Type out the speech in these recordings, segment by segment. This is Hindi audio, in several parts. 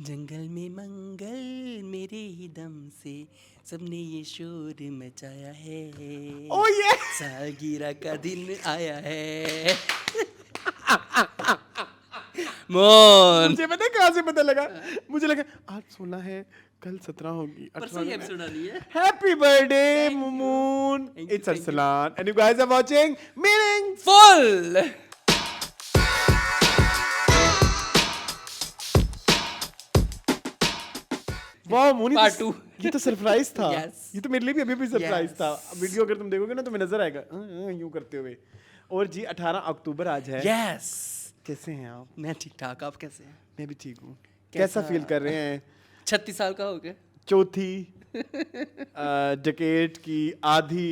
जंगल में मंगल मेरे ही दम से सबने ये शोर मचाया है। Oh yeah! सालगिरह का दिन आया है। मोन मुझे पता है कहाँ से पता लगा? मुझे लगा आज 16 है, कल 17 होगी, परसों 18 ही में। एपिसोड डाली है। Happy birthday, Thank you. Moon! Thank you, It's thank you. Arsalan, and you guys are watching Meanings. Full वाह मोनी, Part two. ये तो सरप्राइज था। Yes. ये तो मेरे लिए भी अभी भी सरप्राइज Yes. था। वीडियो अगर तुम देखोगे ना तो मैं नजर आएगा यूं करते हुए। और जी 18 अक्टूबर आज है। यस कैसे हैं आप? मैं ठीक ठाक, आप कैसे हैं? मैं भी ठीक हूँ। कैसा फील कर रहे हैं? 36 साल का हो गया। चौथी डेकेड की आधी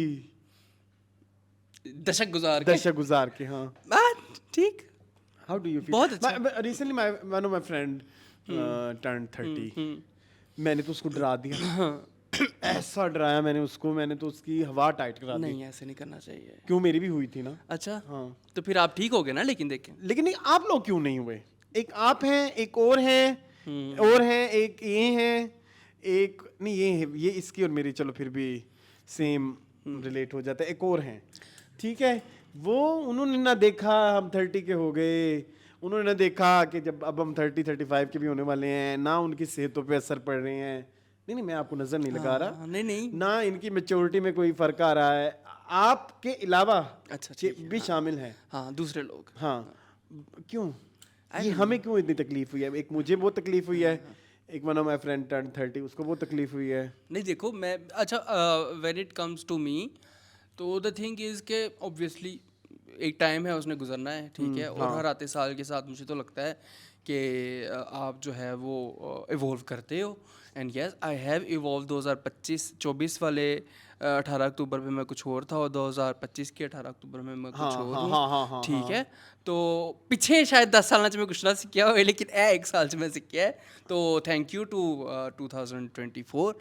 दशक गुजार के। दशक गुजार के। हाँ, ठीक। How do you feel? बहुत अच्छा। Recently one of my friend turn 30। मैंने तो उसको डरा दिया। ऐसा डराया मैंने उसको, मैंने तो उसकी हवा टाइट करा दी। नहीं, ऐसे नहीं करना चाहिए। क्यों, मेरी भी हुई थी ना। अच्छा, हाँ, तो फिर आप ठीक हो गए ना? लेकिन देखें, लेकिन नहीं, आप लोग क्यों नहीं हुए? एक आप हैं, एक और हैं, और हैं, एक ये हैं, एक नहीं ये है, ये इसकी और मेरी चलो फिर भी सेम रिलेट हो जाता है। एक और हैं, ठीक है, वो उन्होंने ना देखा हम 30 के हो गए, उन्होंने ना देखा कि जब अब हम 30-35 के भी होने वाले हैं, ना उनकी सेहतों पे असर पड़ रहे हैं। नहीं नहीं, मैं आपको नजर नहीं लगा रहा, हाँ, नहीं नहीं, ना इनकी मेच्योरिटी में कोई फर्क आ रहा है, आपके अलावा अच्छा के ठीक है, भी शामिल हैं। हाँ, दूसरे लोग। हाँ, क्यों ये हमें क्यों इतनी तकलीफ हुई है? एक मुझे बहुत तकलीफ हुई है, एक one of my friend turn 30 उसको बहुत तकलीफ हुई है। नहीं देखो, मैं अच्छा, when it comes to me, तो द थिंग इज के ऑब्वियसली एक टाइम है, उसने गुजरना है, ठीक है। और हर आते साल के साथ मुझे तो लगता है कि आप जो है वो इवॉल्व करते हो। And yes, I have evolve. 2025-24 वाले 18 अक्टूबर पे मैं कुछ और था, और 2025 के 18 अक्टूबर में मैं कुछ और हूँ, हाँ, ठीक है। तो पिछे शायद 10 साल में कुछ ना सीखा हो, लेकिन एक साल से मैं सीखा है। तो थैंक यू टू 2024।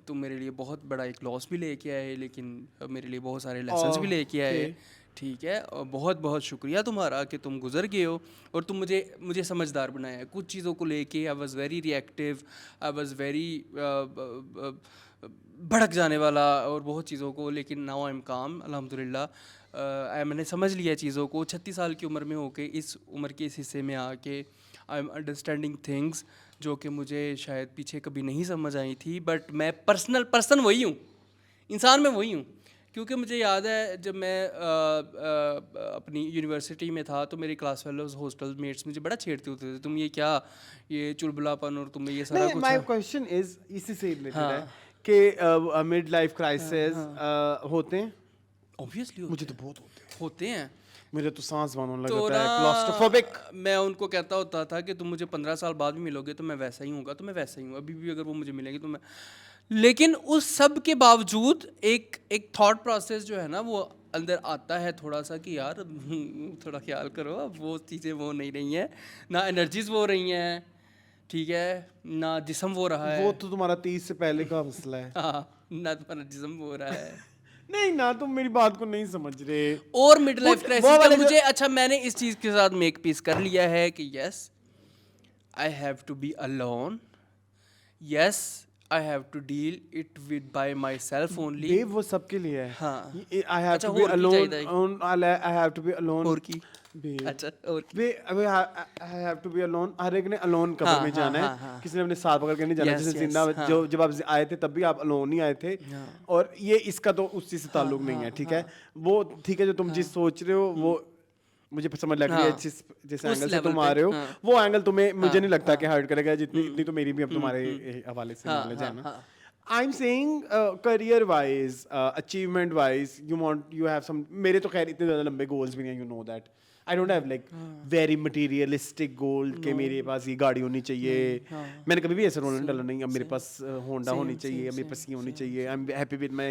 तुम मेरे लिए बहुत बड़ा एक लॉस भी लेके आए, लेकिन मेरे लिए बहुत सारे लेसन्स भी लेके आए, ठीक है। और बहुत बहुत शुक्रिया तुम्हारा कि तुम गुजर गए हो और तुम मुझे समझदार बनाया है। कुछ चीज़ों को लेके I was very reactive, I was very भड़क जाने वाला और बहुत चीज़ों को, लेकिन नाउ आई एम काम अल्हम्दुलिल्लाह। मैंने समझ लिया चीज़ों को 36 साल की उम्र में होके, इस उम्र के इस हिस्से में आके आई एम अंडरस्टैंडिंग थिंग्स जो कि मुझे शायद पीछे कभी नहीं समझ आई थी। बट मैं पर्सन वही हूँ, इंसान में वही हूँ। क्योंकि मुझे याद है जब मैं अपनी यूनिवर्सिटी में था, तो मेरे क्लास फेलोज, हॉस्टल मेट्स मुझे बड़ा छेड़ते होते थे, तुम ये क्या, ये चुलबुलापन और तुम्हें ये सारा नहीं, कुछ। माय क्वेश्चन इज इसी से रिलेटेड है हाँ। कि मिड लाइफ क्राइसिस होते हैं। ऑब्वियसली मुझे तो बहुत होते हैं। मुझे तो सांस बंद लग तो जाता है, क्लॉस्ट्रोफोबिक। मैं उनको कहता होता था कि तुम मुझे 15 साल बाद भी मिलोगे तो मैं वैसा ही हूँगा, तो मैं वैसा ही हूँ अभी भी, अगर वो मुझे मिलेंगे तो मैं। लेकिन उस सब के बावजूद एक थॉट प्रोसेस जो है ना, वो अंदर आता है थोड़ा सा कि यार थोड़ा ख्याल करो, अब वो चीज़ें वो नहीं रही हैं, ना एनर्जीज वो रही हैं, ठीक है, ना जिस्म वो रहा है। वो तो तुम्हारा 30 से पहले का मसला है। हाँ, ना तुम्हारा जिस्म वो रहा है। नहीं ना, तुम मेरी बात को नहीं समझ रहे। और मिड लाइफ वो क्राइसिस वाले का मुझे, अच्छा, मैंने इस चीज़ के साथ मेक पीस कर लिया है कि yes, I have to be alone, yes, I have to deal it with by myself only. Babe वो सबके लिए है। हाँ। आई हैव अच्छा, टू बी और की अलोन, चाहिए? I have to be alone. और की? बेब अच्छा, और की? I have to be alone. हर एक ने अलोन कब्र हाँ, में हाँ, जाना है। हाँ, हाँ। किसी ने अपने साथ पकड़ के नहीं जाना। Yes, जैसे yes, जिंदा हाँ। जो जब आप आए थे तब भी आप अलोन ही आए थे। हाँ। और ये इसका तो उसी से ताल्लुक नहीं है, ठीक है। वो ठीक है, जो तुम जिस सोच रहे हो वो मुझे समझ लग रही है। हाँ। जिस उस एंगल से level तुम पे, आ रहे हो, हाँ। वो एंगल तुम्हें मुझे हाँ, नहीं लगता हाँ। कि हर्ट करेगा जितनी इतनी तो मेरी भी अब तुम्हारे हवाले से हाँ, नॉलेज है हाँ, ना। हाँ। I'm saying career wise, achievement wise, you have some. मेरे तो खैर इतने ज़्यादा लंबे goals भी नहीं हैं, you know that. I don't have like very materialistic goal कि मेरे पास ये गाड़ी होनी चाहिए। मैंने कभी भी ऐसा रोल नहीं डाला, नहीं अब मेरे पास होंडा होनी चाहिए, अब मेरे पास ये होनी चाहिए। I'm happy with my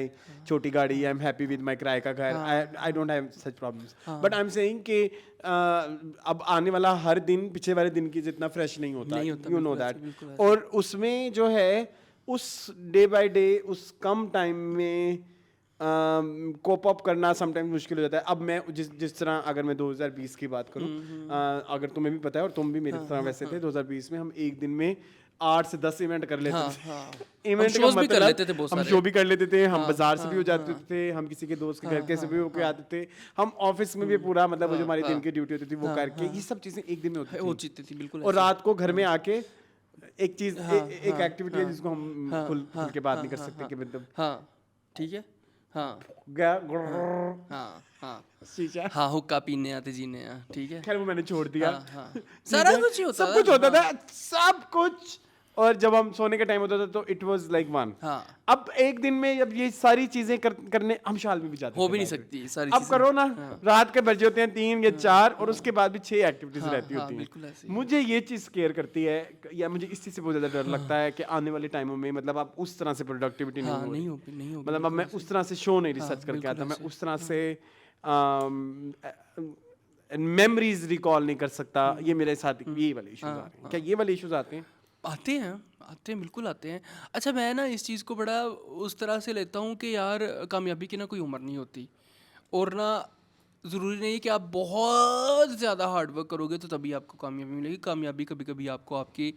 छोटी गाड़ी, I'm happy with my किराए का घर। I don't have such problems. But I'm saying कि अब आने वाला हर दिन पिछले वाले दिन की जितना फ्रेश नहीं होता, नहीं होता, you know बिल्कुल that. ऐसे, बिल्कुल ऐसे। और उसमें जो है उस डे बाय डे उस कम टाइम में कोप अप करना समटाइम्स मुश्किल हो जाता है। अब मैं जिस तरह अगर मैं 2020 की बात करूं, अगर तुम्हें भी पता है और तुम भी मेरी तरह वैसे थे, 2020 में हम एक दिन में 8 से 10 इवेंट कर लेते थे। हाँ इवेंट का shows भी कर मतलब लेते थे बहुत हम सारे। शो भी कर लेते थे, हम हाँ, बाजार से भी हो हाँ, जाते थे, हम किसी के दोस्त के घर के से भी होके आते थे, हम ऑफिस में भी पूरा मतलब वो जो हमारी दिन की ड्यूटी होती थी वो करके, ये सब चीजें एक दिन में होती वो थी। जीतती थी बिल्कुल और ऐसे। रात को घर में आके एक चीज हाँ, एक एक्टिविटी है जिसको हम हाँ, खुल हाँ, के बात हाँ, नहीं कर हाँ, सकते हाँ, कि मतलब हाँ ठीक है हाँ हाँ हाँ शीशा। हाँ हुक्का पीने आते जीने आ ठीक है। खैर वो मैंने छोड़ दिया। हाँ हाँ सारा कुछ ही होता सब था। कुछ होता हाँ, था, सब कुछ। और जब हम सोने का टाइम होता था तो इट वाज लाइक वन। हाँ अब एक दिन में जब ये सारी चीजें करने हम शाल में भी जाते हो थे भी नहीं by the way। सकती सारी अब चीजें। करो ना, हाँ, रात के बजे होते हैं 3 या 4 और उसके बाद भी 6 एक्टिविटीज हाँ, रहती हाँ, होती बिल्कुल हैं। ऐसे ही है। मुझे ये चीज केयर करती है या मुझे इस चीज से बहुत ज्यादा डर लगता है कि आने वाले टाइमों में मतलब आप उस तरह से प्रोडक्टिविटी नहीं हाँ हो नहीं रही। होगी नहीं होगी मतलब अब मैं बिल्कुल उस तरह से शो नहीं हाँ, रिसर्च करके बिल्कुल आता, मैं ऐसे। उस तरह से मेमोरीज रिकॉल नहीं कर सकता। ये मेरे साथ ये वाले इश्यूज आ रहे हैं। क्या ये वाले इश्यूज आते हैं? आते हैं बिल्कुल आते हैं। अच्छा मैं ना इस चीज़ को बड़ा उस तरह से लेता हूँ कि यार कामयाबी की ना कोई उम्र नहीं होती और ना ज़रूरी नहीं कि आप बहुत ज़्यादा हार्ड वर्क करोगे तो तभी आपको कामयाबी मिलेगी। कामयाबी कभी कभी आपको आपकी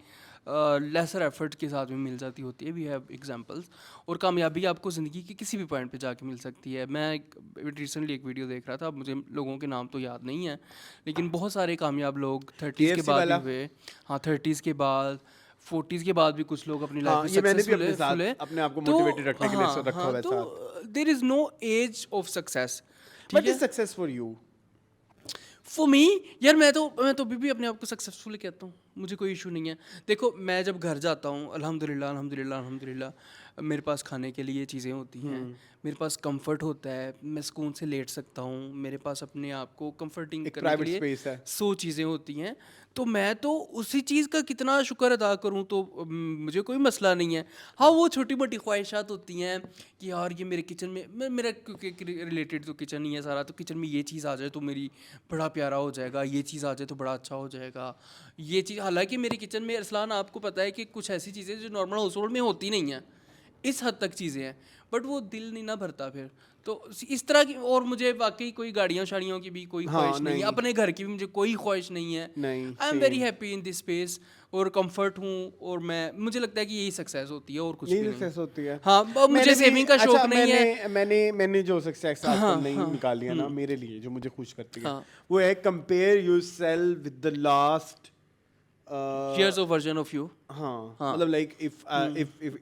लेसर एफर्ट के साथ में मिल जाती होती है। We have examples. और कामयाबी आपको ज़िंदगी के किसी भी पॉइंट पे जाके मिल सकती है। मैं रिसेंटली एक वीडियो देख रहा था, मुझे लोगों के नाम तो याद नहीं है लेकिन बहुत सारे कामयाब लोग 30s के KFC बाद भी वाला? हुए। हाँ 30s के बाद 40s के बाद भी कुछ लोग अपनी लाइफ हाँ, में ये मैंने भी सक्सेसफुल अपने है साथ फुल है। अपने आप को तो मोटिवेटेड रखने के लिए हाँ रखा हाँ हुआ है तो साथ। There is no age of success. What ठीक is है success for you? For me यार मैं तो अभी भी अपने आप को सक्सेसफुल कहता हूँ, मुझे कोई इशू नहीं है। देखो मैं जब घर जाता हूँ अल्हम्दुलिल्लाह अल्हम्दुलिल्लाह अल्हम्दुलिल्लाह मेरे पास खाने के लिए चीज़ें होती हैं, मेरे पास कंफर्ट होता है, मैं सुकून से लेट सकता हूँ, मेरे पास अपने आप को कंफर्टिंग एक करने के private लिए space है। 100 चीज़ें होती हैं। तो मैं तो उसी चीज़ का कितना शुक्र अदा करूँ तो मुझे कोई मसला नहीं है। हाँ वो छोटी मोटी ख्वाहिशात होती हैं कि यार ये मेरे किचन में मेरा क्योंकि रिलेटेड तो किचन ही है सारा, तो किचन में ये चीज़ आ जाए तो मेरी बड़ा प्यारा हो जाएगा, ये चीज़ आ जाए तो बड़ा अच्छा हो जाएगा। ये चीज़ हालांकि मेरे किचन में अरसलान आपको पता है कि कुछ ऐसी चीज़ें जो नॉर्मल हाउस होल्ड में होती नहीं हैं, इस हद तक चीज़ें हैं, बट वो दिल नहीं ना भरता फिर। तो इस तरह की, और मुझे वाकई कोई गाड़ियाँ शाड़ियों की भी कोई हाँ, ख्वाहिश नहीं है, नहीं। अपने घर की भी मुझे कोई ख्वाहिश नहीं है। नहीं, I am very same। Happy in this space और कंफर्ट हूँ, और मुझे लगता है कि यही सक्सेस होती है और कुछ भी यही नहीं। सक्सेस होती है। हाँ अब मुझे सेविंग का शौक नहीं है। मैंने जो सक्सेस आजकल नहीं निकाली है ना मेरे लिए, जो मुझे खुश करती है, हाँ। वो है compare yourself with the last Here's a version of you. हाँ, हाँ। मतलब like if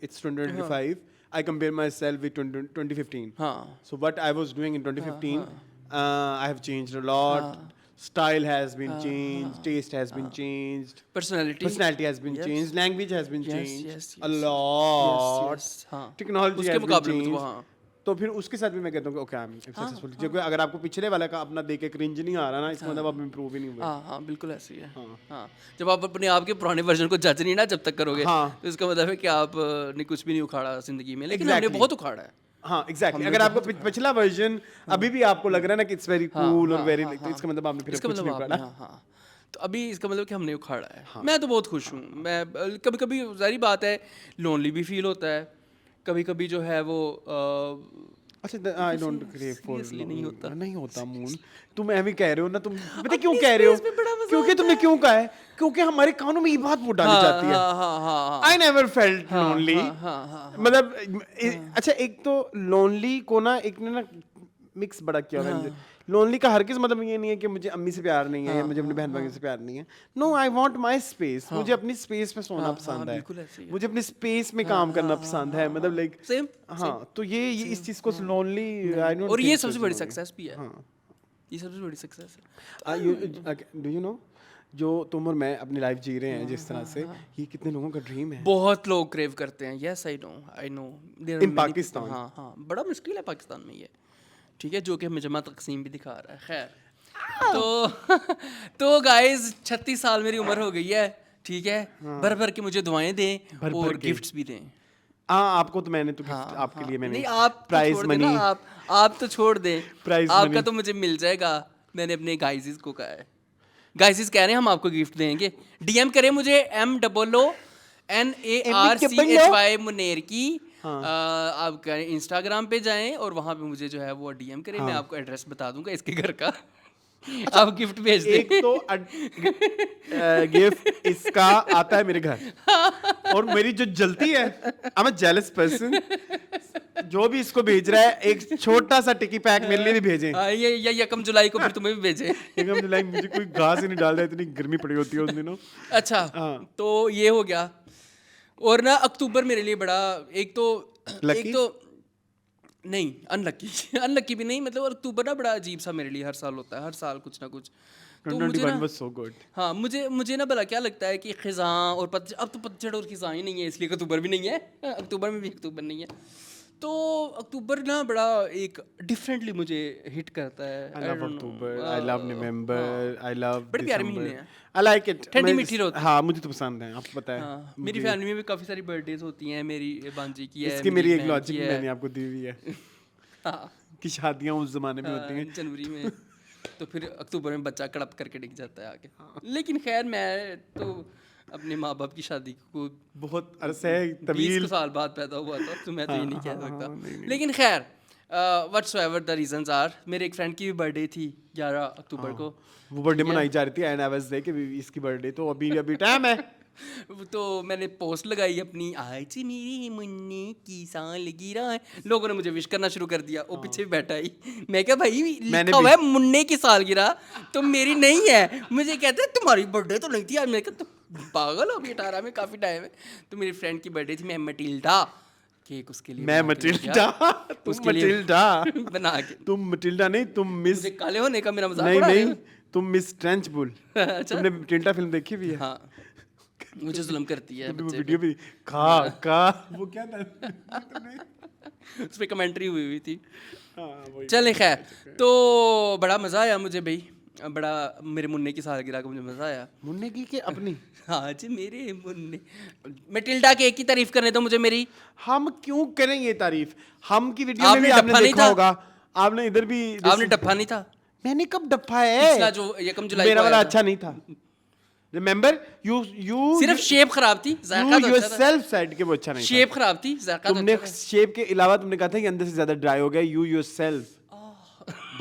it's 2025, I compare myself with 2015. हाँ So what I was doing in 2015, I have changed a lot. Style has been changed, taste has been changed, personality has been Yes. changed, language has been Yes, changed yes, a yes, lot. yes, हाँ। Technology उसके has been मुकाबले में तो changed. हाँ। तो फिर उसके साथ भी मैं कहता हूँ कि ओके आई एम सक्सेसफुल। जब अगर आपको पिछले वाला का अपना देख के क्रिंज नहीं आ रहा ना, इसका मतलब आप इम्प्रूव ही नहीं हुए। हाँ हाँ बिल्कुल ऐसे ही है। हाँ जब आप अपने आप के पुराने वर्जन को जज नहीं ना जब तक करोगे, हाँ। तो इसका मतलब है कि आप ने कुछ भी नहीं उखाड़ा जिंदगी में, लेकिन हमने Exactly. बहुत उखाड़ा है। हाँ एग्जैक्टली। हमने अगर आपको बहुत पिछला वर्जन अभी भी आपको लग रहा है ना कि इट्स वेरी कूल और वेरी लाइक, तो इसका मतलब आपने फिर इसका कुछ मतलब नहीं आपने पढ़ा। हाँ तो अभी इसका मतलब कि हमने उखाड़ा है। मैं तो बहुत खुश हूँ। मैं कभी कभी सारी बात है लोनली भी फील होता है, कभी कभी जो है वो अच्छा I don't crave for seriously नहीं होता। नहीं होता मून। तुम ऐਵੇਂ कह रहे हो ना, तुम पता क्यों अपनी कह रहे हो? space में बड़ा मजा क्योंकि आता तुमने है। क्यों कहा है? क्योंकि हमारे कानों में ये बात वो डाली जाती है। हाँ हाँ हाँ आई नेवर फेल्ट लोनली। हाँ मतलब अच्छा एक तो लोनली को ना एक ने ना मिक्स बड़ा किया हुआ है। लोनली का हरगिज़ मतलब ये नहीं है कि मुझे अम्मी से प्यार नहीं है या मुझे अपने बहन भाई से प्यार नहीं है। No I want my space. मुझे अपनी स्पेस में सोना पसंद है, बिल्कुल ऐसे ही है। मुझे अपनी स्पेस में काम करना पसंद है। मतलब लाइक सेम। हाँ, तो ये इस चीज को लोनली आई डोंट। और ये सबसे बड़ी सक्सेस भी है। ये सबसे बड़ी सक्सेस है। डू यू नो जो तुम और मैं अपनी लाइफ जी रहे हैं जिस तरह से, ये कितने लोगों का ड्रीम है। बहुत लोग क्रेव करते हैं। Yes I know In Pakistan. हाँ हाँ बड़ा मुश्किल है पाकिस्तान में ये, ठीक है, जो कि हमें जमा तकसीम भी दिखा रहा है। खैर तो गाइस 36 साल मेरी उम्र हो गई है, ठीक है। भर भर के मुझे दुआएं दें और गिफ्ट्स भी दें। हाँ आपको तो मैंने तो आपके लिए मैंने नहीं आप प्राइज तो मनी, आप तो छोड़ दें, प्राइज आपका मनी तो मुझे मिल जाएगा। मैंने अपने गाइसिस को कहा है, गाइसिस कह रहे हैं हम आपको गिफ्ट देंगे। डीएम करें मुझे MOONARCHY मुनेर की। आप इंस्टाग्राम पे जाएं और वहाँ पे मुझे जो है वो डीएम करें, मैं आपको एड्रेस बता दूंगा इसके घर का। आप गिफ्ट भेज दें। एक तो गिफ्ट इसका आता है मेरे घर और मेरी जो जलती है, I am a jealous person, जो भी इसको भेज रहा है एक छोटा सा टिकी पैक मेरे लिए भी भेजें। हाँ, ये या 1 जुलाई को फिर तुम्हें भी भेजे। एकदम लाइक मुझे कोई घास ही नहीं डाल रहा, इतनी गर्मी पड़ी होती है उन दिनों। अच्छा, हाँ। तो ये हो गया। और ना अक्टूबर मेरे लिए बड़ा Lucky? एक तो नहीं, अनलकी अनलकी भी नहीं, मतलब अक्टूबर ना बड़ा अजीब सा मेरे लिए हर साल होता है, हर साल कुछ ना कुछ। तो मुझे 2021 ना was so good. हाँ, मुझे ना भला क्या लगता है कि खिज़ां और पतझड़, अब तो पतझड़ और खिज़ां ही नहीं है, इसलिए अक्टूबर भी नहीं है, अक्टूबर में भी अक्टूबर नहीं है। तो अक्टूबर ना बड़ा एक डिफरेंटली मुझे हिट करता है। I love October, I love November, I love बड़े प्यारे December. महीने हैं। I like it. ठंडी मैं- मीठी होती है। हाँ, मुझे तो पसंद है, आपको पता है। हाँ, मेरी फैमिली में भी काफ़ी सारी बर्थडेज होती हैं, मेरी भांजी की है, इसकी मेरी एक बहन लॉजिक की है। मैंने आपको दी हुई है हाँ, कि शादियां उस जमाने में होती हैं। जनवरी में, तो फिर अक्टूबर में बच्चा कड़प करके डिग जाता है आके। लेकिन खैर मैं तो अपने माँ बाप की शादी को बहुत अरसे 20 तवील साल बाद पैदा हुआ था, तो मैं तो ये नहीं कह हाँ, सकता। नहीं। लेकिन खैर व्हाट्सएवर द रीजंस आर, मेरे एक फ्रेंड की भी बर्थडे थी 11 अक्टूबर को। वो बर्थडे मनाई जा रही थी एंड आई वाज देयर कि इसकी बर्थडे तो अभी टाइम है। तो मैंने पोस्ट लगाई अपनी, आज मेरी मुन्ने की सालगिरह है, लोगों ने मुझे विश करना शुरू कर दिया। वो पीछे भी बैठा ही, मैं क्या भाई मैंने लिखा हुआ है मुन्ने की सालगिरह, तो मेरी नहीं है। मुझे कहते हैं तुम्हारी बर्थडे तो नहीं थी आज। मैं कहता पागल हो, अभी 18 में काफ़ी टाइम है। तो मेरी फ्रेंड की बर्थडे थी, मैं मटिल्डा केक उसके लिए मैं बना के लेके मटिल्डा, गया। तुम उसके लिए मटिल्डा, बना के, तुम मटिल्डा नहीं, तुम मिस, मुझे काले होने का मेरा मजाक नहीं उड़ा रहे नहीं, हो? तुम मिस ट्रेंचबुल। अच्छा, तुमने मटिल्डा फिल्म देखी हुई है? हाँ, मुझे जुल्म करती है तुमने वो बच्चे वीडियो पे। भी खा का वो क्या था उस पर कमेंट्री हुई हुई थी। हाँ, वही। चलें खैर, तो बड़ा मज़ा आया मुझे भाई, बड़ा मेरे मुन्ने की सालगिरह को मुझे मज़ा आया। मुन्ने की के अपनी आज मेरे मुन्ने, मटिल्डा केक की तारीफ करने दो मुझे मेरी। हम क्यों करें ये तारीफ? हम की वीडियो में आपने भी आपने डप्पा नहीं देखा था? होगा, आपने इधर भी आपने डप्पा नहीं था मैंने कब डप्पा है? पिछला जो 1 जुलाई मेरा को वाला आया था। अच्छा नहीं था। रिमेंबर यू सिर्फ शेप खराब थी, जायका तो अच्छा था। योरसेल्फ सेड कि वो अच्छा नहीं था। शेप खराब थी, जायका तो तुमने अच्छा था। शेप के अलावा तुमने कहा था कि अंदर से ज्यादा ड्राई हो गया। यू योरसेल्फ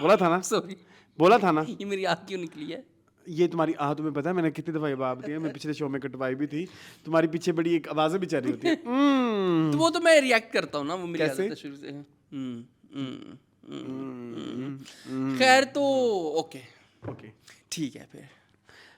बोला था ना, सॉरी, बोला था ना। ये मेरी आँख क्यों निकली है? ये तुम्हारी तुम्हें पता है मैंने कितनी दफा ये बात दी है, मैं पिछले शो में कटवाई भी थी। तुम्हारी पीछे बड़ी एक आवाजें भी चल रही होती है। तो वो तो मैं रिएक्ट करता हूँ ना, वो मेरी कैसे? आदत है शुरू से। खैर तो ओके, ओके, ठीक है, फिर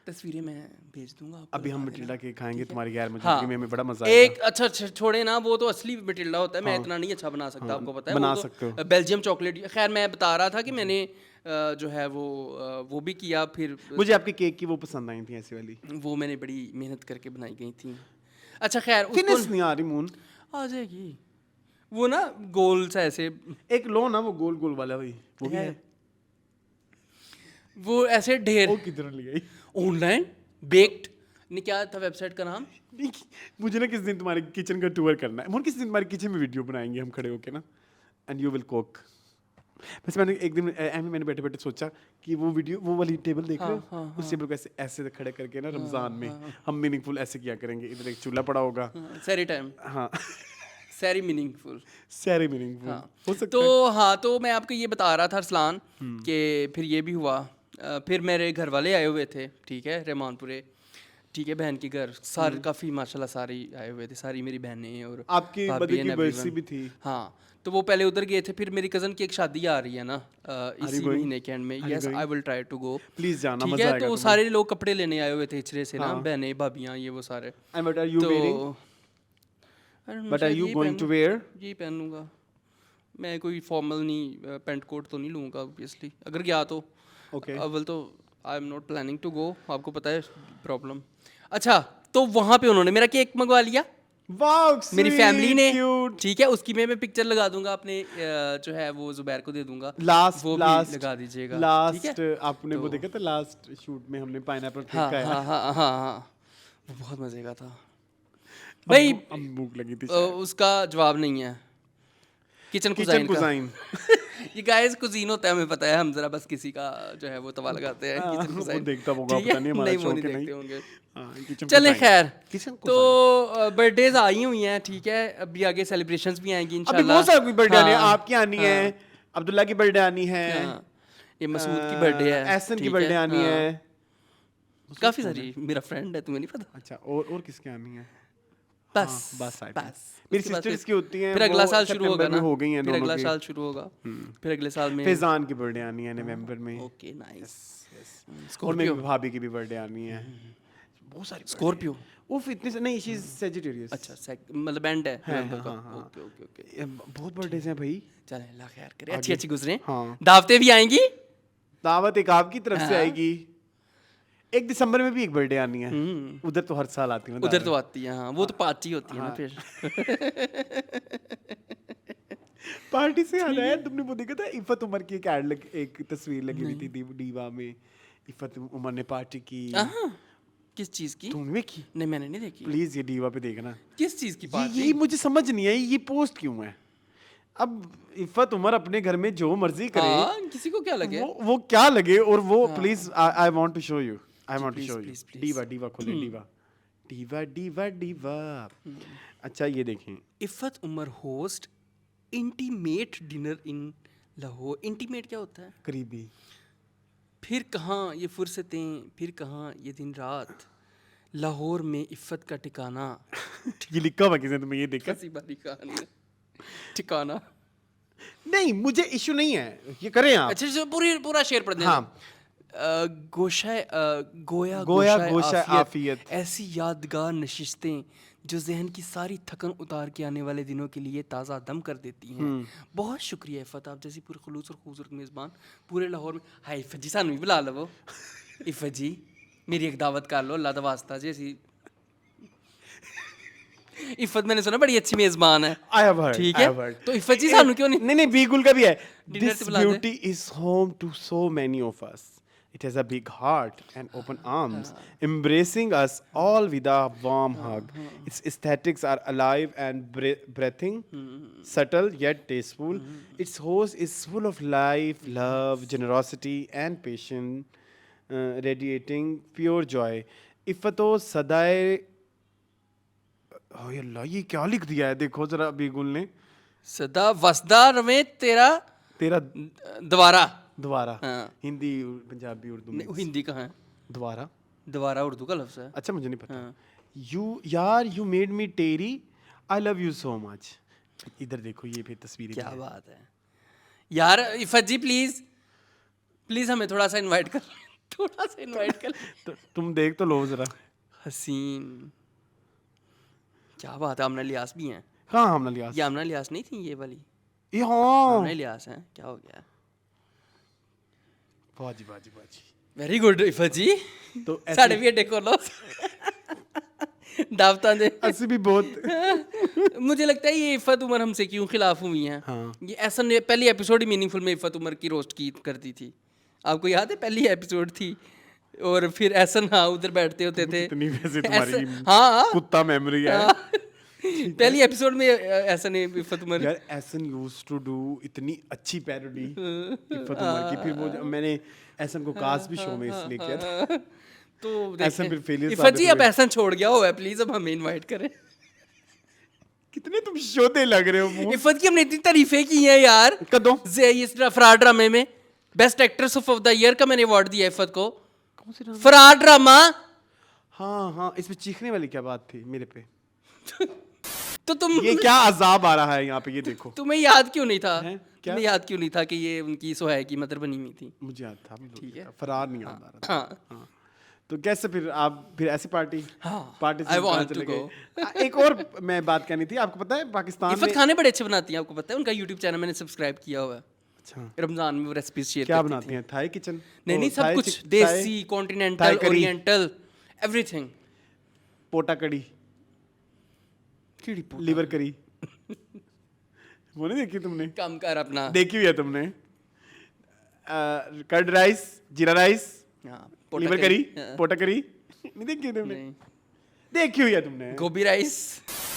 तस्वीरें मैं भेज दूंगा आपको। अभी हम मटिल्डा केक खाएंगे तुम्हारी गैर हाँ, मौजूदगी में, हमें बड़ा मजा आएगा। एक अच्छा छोड़े ना, वो तो असली मटिल्डा होता है, मैं इतना नहीं अच्छा बना सकता, आपको पता है। बना वो सकते तो बेल्जियम चॉकलेट। खैर मैं बता रहा था कि मैंने जो है वो भी किया, फिर मुझे आपके केक की वो पसंद आई थी ऐसी वाली। वो मैंने बड़ी मेहनत करके बनाई गई थी। अच्छा खैर, फिनिश उसको नहीं आ रही मून, आ जाएगी वो ना, गोल सा ऐसे, एक लो ना वो गोल गोल वाला भाई, वो भी है। वो ऐसे ढेर वो किधर ले गई? ऑनलाइन बेक्ड ने, क्या था वेबसाइट का नाम? मुझे ना किस दिन तुम्हारे किचन का टूर करना है। किस दिन तुम्हारे किचन में वीडियो बनाएंगे हम खड़े होके ना, एंड यू विल कुक। बस मैंने एक दिन मैंने बैठे बैठे सोचा कि वो वीडियो, वो वाली टेबल देख रहे हो, उस टेबल को ऐसे ऐसे खड़े करके ना रमजान में हम मीनिंगफुल ऐसे किया करेंगे। इधर एक चूल्हा पड़ा होगा, सैरी टाइम, हाँ सैरी मीनिंगफुल। सारे मीनिंगफुल हो सकता तो है। हाँ, तो मैं आपको ये बता रहा था अरसलान कि फिर ये भी हुआ। फिर मेरे घर वाले आए हुए थे, ठीक है, रहमानपुरे, ठीक है, बहन के घर सारे काफ़ी माशाल्लाह सारी आए हुए थे, सारी मेरी बहनें और आपकी भाभी बर्थडे and की बरसी everyone। भी थी। हाँ, तो वो पहले उधर गए थे। फिर मेरी कज़न की एक शादी आ रही है ना इसी going? महीने के एंड में। Yes, I will try to go. Please जाना, ठीक मजा है, आएगा तो तुम्हें। सारे लोग कपड़े लेने आए हुए थे इचरे से ना, हाँ। बहनें भाभियाँ ये वो सारे। एंड व्हाट आर यू तो wearing? I don't know, But are शायद you यही going to wear? यही पहनूंगा मैं। कोई फॉर्मल नहीं, पेंट कोट तो नहीं लूँगा ऑब्वियसली, अगर गया तो। Okay. अव्वल तो I am not planning to go, आपको पता है प्रॉब्लम। अच्छा, तो वहाँ पे उन्होंने मेरा केक मंगवा लिया, वाओ, मेरी फैमिली ने, क्यूट। ठीक है। उसकी मैं पिक्चर लगा दूंगा अपने, जो है वो जुबैर को दे दूंगा, वो भी लगा दीजिएगा, ठीक लास्ट है। आपने वो देखा था लास्ट शूट में हमने पाइनएप्पल केक हाँ खाया। हाँ हाँ हाँ हाँ, वो बहुत मजे का था भाई। अब भूख लगी थी। उसका जवाब नहीं है, किचन किचन कुजाइन का। कुजाइन ये गाइस कुजीन होता है, हमें पता है, हम जरा बस किसी का जो है वो तवा लगाते हैं। किचन वो कुजाइन देखता होगा, ठीक है? पता नहीं हमारा नहीं, वो शौक नहीं है, देखते नहीं। होंगे। हाँ, किचन चलें कुजाइन। खैर, किचन तो बर्थडेज आई हुई हैं, ठीक है। अभी आगे सेलिब्रेशंस भी आएंगी अभी इंशाल्लाह। बहुत सारी बर्थडे आनी है, हाँ, आपकी आनी है, अब्दुल्ला की बर्थडे आनी है। हाँ। ये मसूद की बर्थडे है, एहसन की ठीक बर्थडे है, आनी हाँ। है। काफी सारी, मेरा फ्रेंड है, तुम्हें नहीं पता? अच्छा, और किसकी आनी है? बस हाँ, बस I think। बस मेरी उसके बाद सिस्टर्स फिर- की होती हैं, फिर अगला वो साल शुरू होगा सितंबर में ना, हो गई हैं फिर दोनों अगला की। साल शुरू होगा, फिर अगले साल में फैजान की बर्थडे आनी है नवंबर में। Okay nice. और मेरी भाभी की भी बर्थडे आनी है। बहुत सारी स्कॉर्पियो, उफ, इतने से नहीं, शी इज सेजिटेरियस। अच्छा मतलब बैंड है हाँ, नवंबर का, हाँ, हाँ। Okay okay okay. बहुत बर्थडेज हैं भाई। चले अल्लाह खैर करे, अच्छी अच्छी गुजरे, हाँ। दावतें भी आएंगी। दावत एक आपकी तरफ से हाँ। आएगी। 1 दिसंबर में भी एक बर्थडे आनी है। उधर तो हर साल आती है उधर तो आती है, हाँ वो तो पार्टी होती है ना हाँ। फिर। पार्टी से याद आया, तुमने वो देखा था इफ़त उमर की एक एड एक तस्वीर लगी हुई थी डीवा में, इफ़त उमर ने पार्टी की। हाँ, किस चीज की? तुमने की? नहीं मैंने नहीं देखी। प्लीज ये डीवा पे देखना। किस चीज की पार्टी? यही मुझे समझ नहीं आई, ये पोस्ट क्यों है? अब इफ़त उमर अपने घर में जो मर्जी करे, हाँ, किसी को क्या लगे? वो क्या लगे, और वो please I want to show you, I want to please, show you. please, please। Diva खोले, डीवा। अच्छा ये देखें, Iffat Umar host intimate dinner in Lahore. Intimate क्या होता है? करीबी। फिर कहाँ ये फुर्सतें, फिर कहाँ ये दिन रात, लाहौर में इफ़्फ़त का ठिकाना। ये लिखा हुआ किसने, तुम्हें ये देखा? कैसी बारी कहानी है। ठिकाना। नहीं, मुझे इशू नहीं है, ये करें आप। अच्छा अच्छा, पूरा शेर पढ़ देना। हाँ। गोया गोशा आफियत। ऐसी यादगार नशिस्तें जो जहन की सारी थकन उतार के आने वाले दिनों के लिए ताज़ा दम कर देती हैं। बहुत शुक्रिया इफ़्फ़त, आप जैसी पूरे खुलूस और खूबसूरत मेज़बान पूरे लाहौर में। हाय इफ़्फ़त जी, सानू भी बुला लो। इफ़्फ़त जी मेरी एक दावत कर लो, अल्लाह दा वास्ता जैसी। इफ़्फ़त मैंने सुना बड़ी अच्छी मेज़बान है। I have heard, ठीक I है, have heard। तो इफ़्फ़त जी सानू क्यों नहीं? नहीं, बीगुल का भी है। Dinner This पे बुला दे। beauty is home to so many of us. It has a big heart and open arms, embracing us all with a warm hug. Its aesthetics are alive and breathing, subtle yet tasteful. Its host is full of life, love, generosity, and patience, radiating pure joy. इफ़्फ़तो सदाए, ओह अल्लाह, ये क्या लिख दिया है? देखो जरा बीगुल ने। सदा वसदा रवे तेरा तेरा दोबारा। दोबारा। हाँ। हिंदी, पंजाबी, उर्दू में। हिंदी कहाँ है? दोबारा। दोबारा उर्दू का लफ्ज़ है। अच्छा, मुझे नहीं पता। हाँ। You made me teary, I love you so much. इधर देखो, ये फिर तस्वीरें क्या भी हैं। बात है यार। इफ़्फ़त जी प्लीज हमें थोड़ा सा इनवाइट कर। थोड़ा सा इनवाइट कर। तो तुम देख तो लो जरा। हसीन, क्या बात है। आमना लियास भी हैं। हाँ, हमने लिया। ये आमना लियास नहीं थी ये वाली? ये हाँ, आमना लियास है। क्या हो गया? बाजी बाजी बाजी। वेरी गुड इफ़्फ़त जी। तो साढ़े भी अड्डे खोलो। दावतां दे। ऐसे भी बहुत। मुझे लगता है ये इफ़्फ़त उमर हमसे क्यों खिलाफ हुई हैं। हाँ। ये ऐसा ने पहली एपिसोड ही मीनिंगफुल में इफ़्फ़त उमर की रोस्ट की करती थी। आपको याद है? पहली एपिसोड थी और फिर एहसन हाँ उधर बैठते होते थे। इतनी वैसे तुम्हारी हाँ कुत्ता मेमोरी है। पहली एपिसोड में एहसन ने इफ़्फ़त उमर। यार एहसन यूज्ड टू डू इतनी अच्छी पैरोडी इफ़्फ़त उमर की। फिर वो मैंने एहसन को कास्ट भी शो में इसलिए किया था। तो एहसन फिर failure इफ़्फ़त जी साबित अब एहसन छोड़ गया हुआ है, प्लीज अब हमें इनवाइट करें। कितने तुम शोधे लग रहे हो मुंह। इफ़्फ़त की हमने इतनी तारीफें की हैं यार। कदों? ये फरार ड्रामे में best actress of the year का मैंने अवार्ड दिया इफ़्फ़त को। कौन से ड्रामा? फरार ड्रामा। हाँ, इसमें चीखने वाली क्या बात थी मेरे पे? तो तुम ये क्या अजाब आ रहा है यहाँ पे, ये देखो। तुम्हें याद क्यों नहीं था? हैं? क्या? तुम्हें याद क्यों नहीं था कि ये उनकी सोहै की मदर बनी हुई थी? मुझे याद था, ठीक है। फरार नहीं याद आ रहा था। हाँ हाँ। तो कैसे फिर आप फिर ऐसी पार्टी? हाँ, पार्टी से I कहाँ want to चले go। गए? एक और मैं बात करनी थी, आपको पता है पाकिस्तान इफ़्फ़त में। खाने बड़े अच्छे बनाती हैं, आपको पता है? उनका यूट्यूब चैनल मैंने सब्सक्राइब किया हुआ है। अच्छा, रमजान में वो रेसिपीज शेयर क्या करती बनाती थी। हैं? Thai kitchen? नहीं सब कुछ, देसी, continental, Thai curry. Oriental, everything. पोटा कड़ी, लिवर करी। वो नहीं देखी तुमने? काम कर अपना। देखी हुई है तुमने? कर्ड राइस, जीरा राइस, हाँ, पोटा लिवर करी, हाँ, पोटा करी। नहीं देखी तुमने? नहीं। देखी हुई है तुमने? गोभी राइस।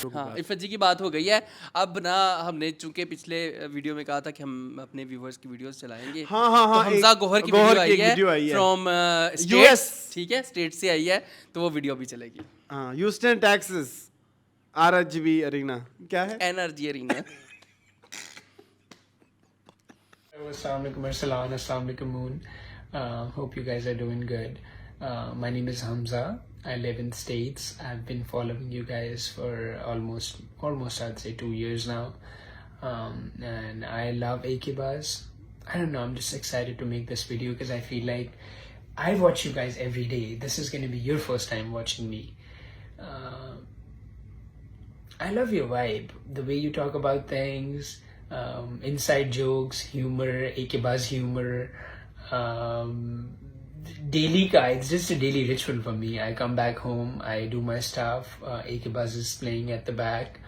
हाँ, इफ़्फ़त जी की बात हो गई है। अब ना हमने चूंकि पिछले वीडियो में कहा था कि हम अपने व्यूवर्स की वीडियोस चलाएंगे। हाँ, तो हमजा गोहर की वीडियो आई है फ्रॉम US। ठीक है, स्टेट से आई है, तो वो वीडियो भी चलेगी। हाँ, ह्यूस्टन टेक्सास, RGB अरीना। क्या है? Energy arena. Assalamu alaikum Arsalan, assalamu alaikum Moon. Hope you guys are doing good. My name is Hamza. I live in the States. I've been following you guys for almost I'd say 2 years now. And I love AK Buzz. I don't know, I'm just excited to make this video because I feel like I watch you guys every day. This is going to be your first time watching me. I love your vibe, the way you talk about things, inside jokes, humor, AK Buzz humor, daily ka, it's just a daily ritual for me. I come back home, I do my stuff, AK Buzz is playing at the back.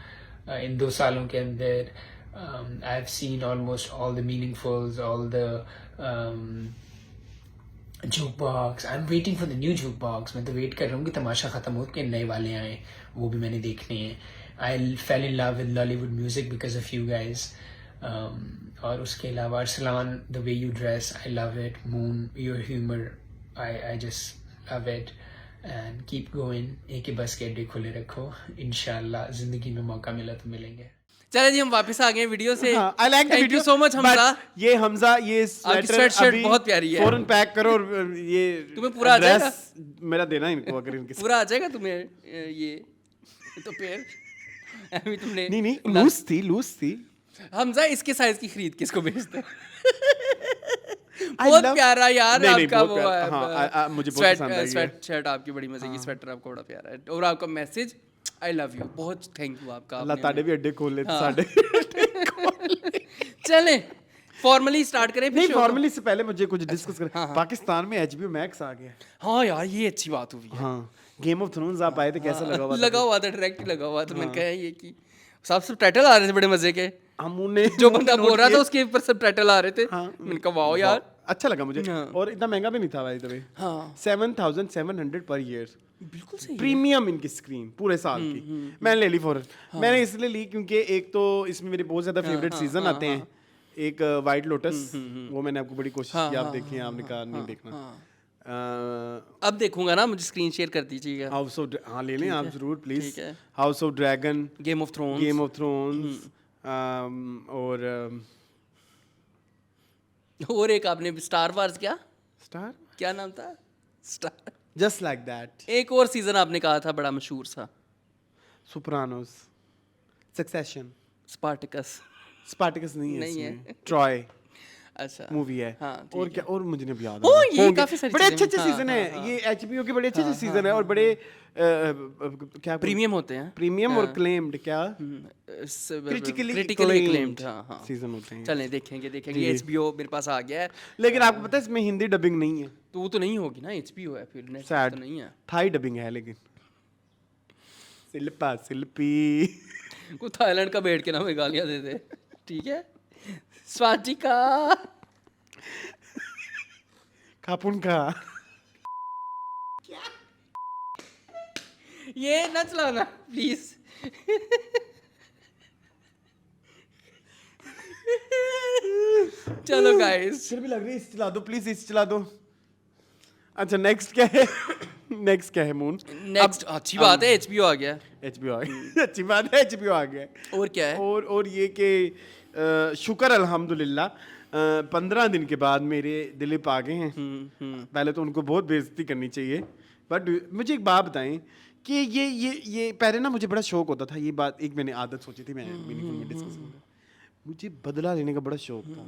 In 2 saalon ke andar, I've seen almost all the meaningfuls, all the jukebox. I'm waiting for the new jukebox. मैं तो वेट कर रहा हूँ कि तमाशा खत्म हो के नए वाले आए, वो भी मैंने देखने हैं. I fell in love with Lollywood music because of you guys. और उसके अलावा Arsalan, the way you dress, I love it. Moon, your humor, I just love it. And keep going. एक ही बस के अड्डे खुले रखो. इंशाल्लाह जिंदगी में मौका मिला तो मिलेंगे. चले जी, हम वापस आ गए वीडियो से. I like the Thank video. you so much Hamza. ये हमजा, ये आपकी स्वेटर sweatshirt अभी बहुत प्यारी है. फौरन पैक करो और ये तुम्हें पूरा आ जाएगा? ड्रेस मेरा देना इनको अगर इनके पूरा आ जाएगा तुम्हें ये तो फिर अभी तुमने नहीं लूज थी. हमजा, इसके साइज की खरीद किसको भेजते हो? I बहुत love- प्यारा यार नहीं, आपका बहुत वो प्यारा. है. हाँ, मुझे बहुत पसंद आई है. स्वेट शर्ट आपकी बड़ी मजे की, स्वेटर आपका बड़ा प्यारा है, और आपका मैसेज आई लव यू, बहुत थैंक यू आपका. अल्लाह आपने ताड़े भी अड्डे खोल ले हाँ. साडे. चले फॉर्मली स्टार्ट करें. नहीं, फॉर्मली से पहले मुझे कुछ डिस्कस करना. हाँ. पाकिस्तान में HBO Max आ गया. हाँ यार, ये अच्छी बात हुई है. हाँ, गेम ऑफ थ्रोन्स आप आए थे, कैसा लगा हुआ था? लगा हुआ था, डायरेक्ट ही लगा हुआ था. मैंने कहा ये कि सब टाइटल आ रहे थे बड़े मजे के. हमने जो बंदा बोल रहा था उसके ऊपर सब टाइटल आ रहे थे. हाँ. मैंने कहा वाओ यार. अच्छा लगा मुझे. हाँ. और इतना महंगा भी नहीं था भाई तभी. हाँ 7,700 पर ईयर. बिल्कुल सही. प्रीमियम इनकी स्क्रीन पूरे साल की. मैंने ले ली फौरन. मैंने इसलिए ली क्योंकि एक तो इसमें मेरे बहुत ज्यादा फेवरेट सीजन आते हैं. एक वाइट लोटस, वो मैंने आपको बड़ी कोशिश की, आप देखें, आपने कहा नहीं देखना. अब देखूंगा ना, मुझे स्क्रीन शेयर कर दीजिएगा. हाउस ऑफ, हाँ ले लें आप जरूर प्लीज. ठीक है. House of dragon, game of thrones. Game of thrones, और एक आपने स्टार वार्स, स्टार, क्या नाम था? स्टार. Just like that. एक और सीजन आपने कहा था बड़ा मशहूर सा, सोप्रानोस, सक्सेशन. स्पार्टिकस. स्पार्टिकस नहीं है नहीं है. इसमें. ट्रॉय अच्छा मूवी है. हाँ, ठीक और क्या, और मुझे नहीं याद. ओ, ये काफी सारी बड़े चीजें अच्छे हैं. सीजन है ये. HBO के बड़े अच्छे सीजन है और बड़े क्या प्रीमियम होते हैं. प्रीमियम और क्लेम्ड, क्या क्रिटिकली acclaimed acclaimed. हाँ. सीजन होते हैं. चलें देखेंगे. HBO मेरे पास आ गया है. लेकिन आपको पता है इसमें हिंदी डबिंग नहीं है. तो वो तो नहीं होगी ना, HBO है फिर, नेटफ्लिक्स Sad. तो नहीं है. थाई डबिंग है लेकिन. शिल्पा शिल्पी. को थाईलैंड का बैठ के ना हमें गालियां दे दे. ठीक है. स्वातिका. खापुन का. ये ना चलाना प्लीज. चलो गाइस. फिर भी लग रही है, इस चला दो प्लीज, इस चला दो. अच्छा नेक्स्ट क्या है? नेक्स्ट क्या है मून? नेक्स्ट अच्छी बात है, HBO आ गया. HBO आ गया. अच्छी बात है, HBO आ गया. और क्या है? और ये कि शुक्र अल्हम्दुलिल्लाह 15 दिन के बाद मेरे दिलीप आ गए हैं. पहले तो उनको बहुत बेइज्जती करनी चाहिए. बट मुझे एक बात बताएं कि ये पहले ना मुझे बड़ा शौक होता था. ये बात एक मैंने आदत सोची थी, मैंने मीनिंगफुल में डिस्कस किया. मुझे बदला लेने का बड़ा शौक था.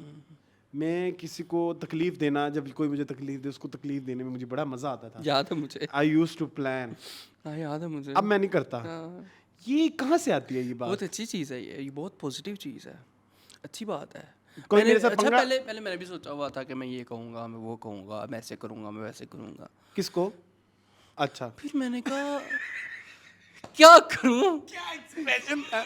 मैं किसी को तकलीफ देना, जब कोई मुझे तकलीफ दे उसको तकलीफ देने में मुझे बड़ा मजा आता था. याद है मुझे. I used to plan. हाँ याद है मुझे. अब मैं नहीं करता. ये कहाँ से आती है ये बात? बहुत अच्छी चीज़ है ये बहुत पॉजिटिव चीज़ है. अच्छी बात है. कोई मेरे साथ अच्छा पंगा- पहले मैंने भी सोचा हुआ था कि मैं ये कहूँगा, मैं वो कहूँगा, मैं ऐसे करूँगा, मैं वैसे करूँगा. किसको? अच्छा, फिर मैंने कहा क्या करूँ? क्या एक्सप्रेशन था.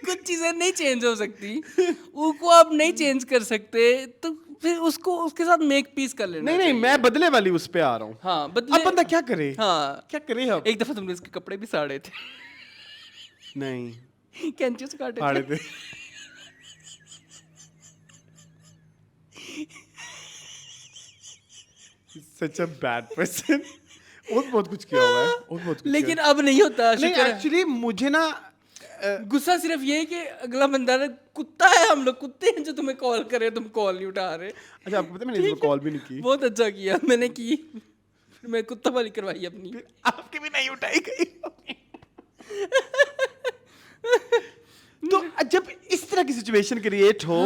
कुछ चीज़ें नहीं चेंज हो सकती, उनको आप नहीं चेंज कर सकते, तो फिर उसको उसके साथ मेक पीस कर लेना. नहीं मैं बदले वाली उस पे आ रहा हूँ. हाँ बदले. अब बंदा क्या करे? हाँ क्या करे अब? एक दफा तुमने उसके कपड़े भी साड़े थे. नहीं कैंची से काटे फाड़े थे. थे. Such a bad person. और बहुत कुछ किया हुआ है, और बहुत कुछ लेकिन किया अब नहीं होता. है. नहीं शुक्र है. एक्चुअली मुझे ना गुस्सा सिर्फ ये है कि अगला बंदा ना कुत्ता है, हम लोग कुत्ते हैं जो तुम्हें कॉल कर रहे हैं, तुम कॉल नहीं उठा रहे। अच्छा आपको पता है मैंने इसमें कॉल भी नहीं की, बहुत अच्छा किया मैंने की, फिर मैं कुत्ता वाली करवाई अपनी। आपकी भी नहीं उठाई गई। तो जब इस तरह की सिचुएशन क्रिएट हो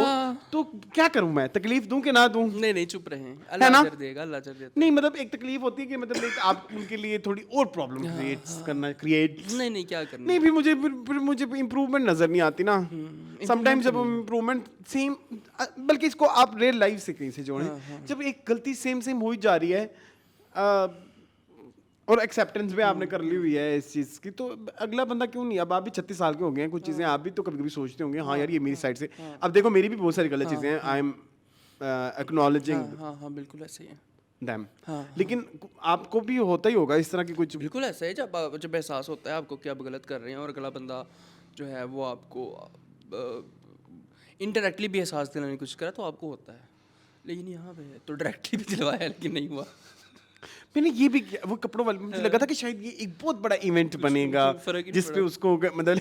तो क्या करूं मैं, तकलीफ दूं कि ना दूं? नहीं नहीं चुप रहे, है ना? अल्लाह अजर देगा, अल्लाह अजर देता नहीं मतलब एक तकलीफ होती है कि मतलब एक आप उनके लिए थोड़ी और प्रॉब्लम क्रिएट है। नहीं नहीं क्या करना, नहीं फिर मुझे इम्प्रूवमेंट नजर नहीं आती ना समटाइम्स। जब इम्प्रूवमेंट सेम, बल्कि इसको आप रियल लाइफ से कहीं से जोड़ें, जब एक गलती सेम हो ही जा रही है और एक्सेप्टेंस भी आपने कर ली हुई है इस चीज़ की, तो अगला बंदा क्यों नहीं? अब आप भी 36 साल के हो गए हैं, कुछ चीज़ें आप भी तो कभी कभी सोचते होंगे हाँ यार ये मेरी साइड से, अब देखो मेरी भी बहुत सारी गलत चीज़ें हैं, आई एम एक्नॉलेजिंग हाँ हाँ बिल्कुल ऐसे ही है, दैम। हाँ, लेकिन आपको भी होता ही होगा इस तरह की कुछ? बिल्कुल ऐसा है। जब एहसास होता है आपको कि आप गलत कर रहे हैं और अगला बंदा जो है वो आपको इनडायरेक्टली भी एहसास दिलाने की कोशिश करा तो आपको होता है, लेकिन यहाँ पे तो डायरेक्टली भी दिलवाया लेकिन नहीं हुआ। मैंने ये भी वो कपड़ों वाले, मुझे लगा था कि शायद ये एक बहुत बड़ा इवेंट बनेगा फर्क ही नहीं जिसपे उसको मतलब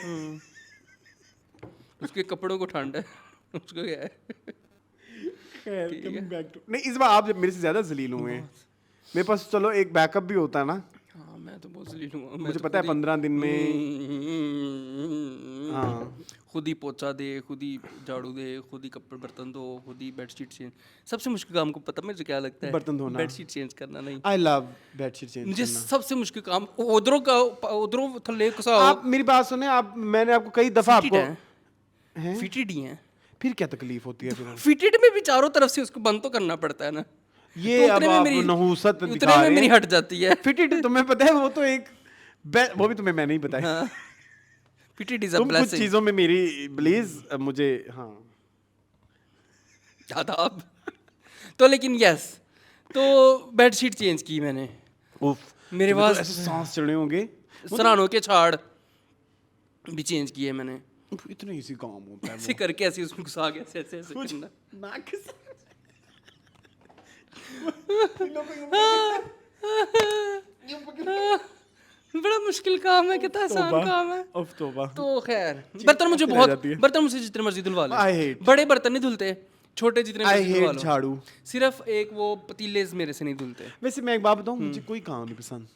उसके कपड़ों को ठंड है, उसको क्या है। नहीं इस बार आप जब मेरे से ज्यादा जलील हुए हैं, मेरे पास चलो एक बैकअप भी होता है ना। हाँ मैं तो बहुत जलील हूँ, मुझे पता है 15 दिन में खुद ही पोछा दे, खुद ही झाड़ू दे, खुद ही कपड़े बर्तन धो, खुद ही बेडशीट चेंज। सबसे मुश्किल काम को पता मुझे क्या लगता है? बर्तन धोना, बेडशीट चेंज करना। नहीं आई लव बेडशीट चेंज मुझे सबसे मुश्किल काम उधरों थल्ले कसाओ। आप मेरी बात सुने, आप मैंने आपको कई दफा आपको फिटेड ही हैं, फिर क्या तकलीफ होती है फिर? फिटेड में भी चारों तरफ से उसको बंद तो करना पड़ता है ना, ये तो अब उतने में आप मेरी नहूसत उतने दिखा में रहे मेरी हैं। हट जाती है। फिटेड तुम्हें पता है वो तो एक वो भी तुम्हें मैंने ही बताया। हाँ फिटेड इज अ तुम कुछ ब्लेसिंग। चीजों में मेरी प्लीज मुझे हाँ आदाब। तो लेकिन यस, तो बेडशीट चेंज की मैंने, उफ मेरे तुम्हें तो पास ऐसे सांस चढ़े होंगे। सराहनों के छाड़ भी चेंज किए मैंने, उफ, इतना इजी काम होता है ऐसे करके ऐसे उसमें घुसा के ऐसे ऐसे ऐसे वो। करना। नाक से बड़ा मुश्किल काम है, कितना आसान तौबा, काम है। उफ तौबा। तो खैर बर्तन मुझे रह बहुत, जाती है। बर्तन मुझे जितने मर्जी धुलवा I लो, hate- बड़े बर्तन नहीं धुलते, छोटे जितने आई मर्जी धुलवा हेट लो। झाड़ू। सिर्फ एक वो पतीले मेरे से नहीं धुलते। वैसे मैं एक बात बताऊं, मुझे कोई काम नहीं पसंद,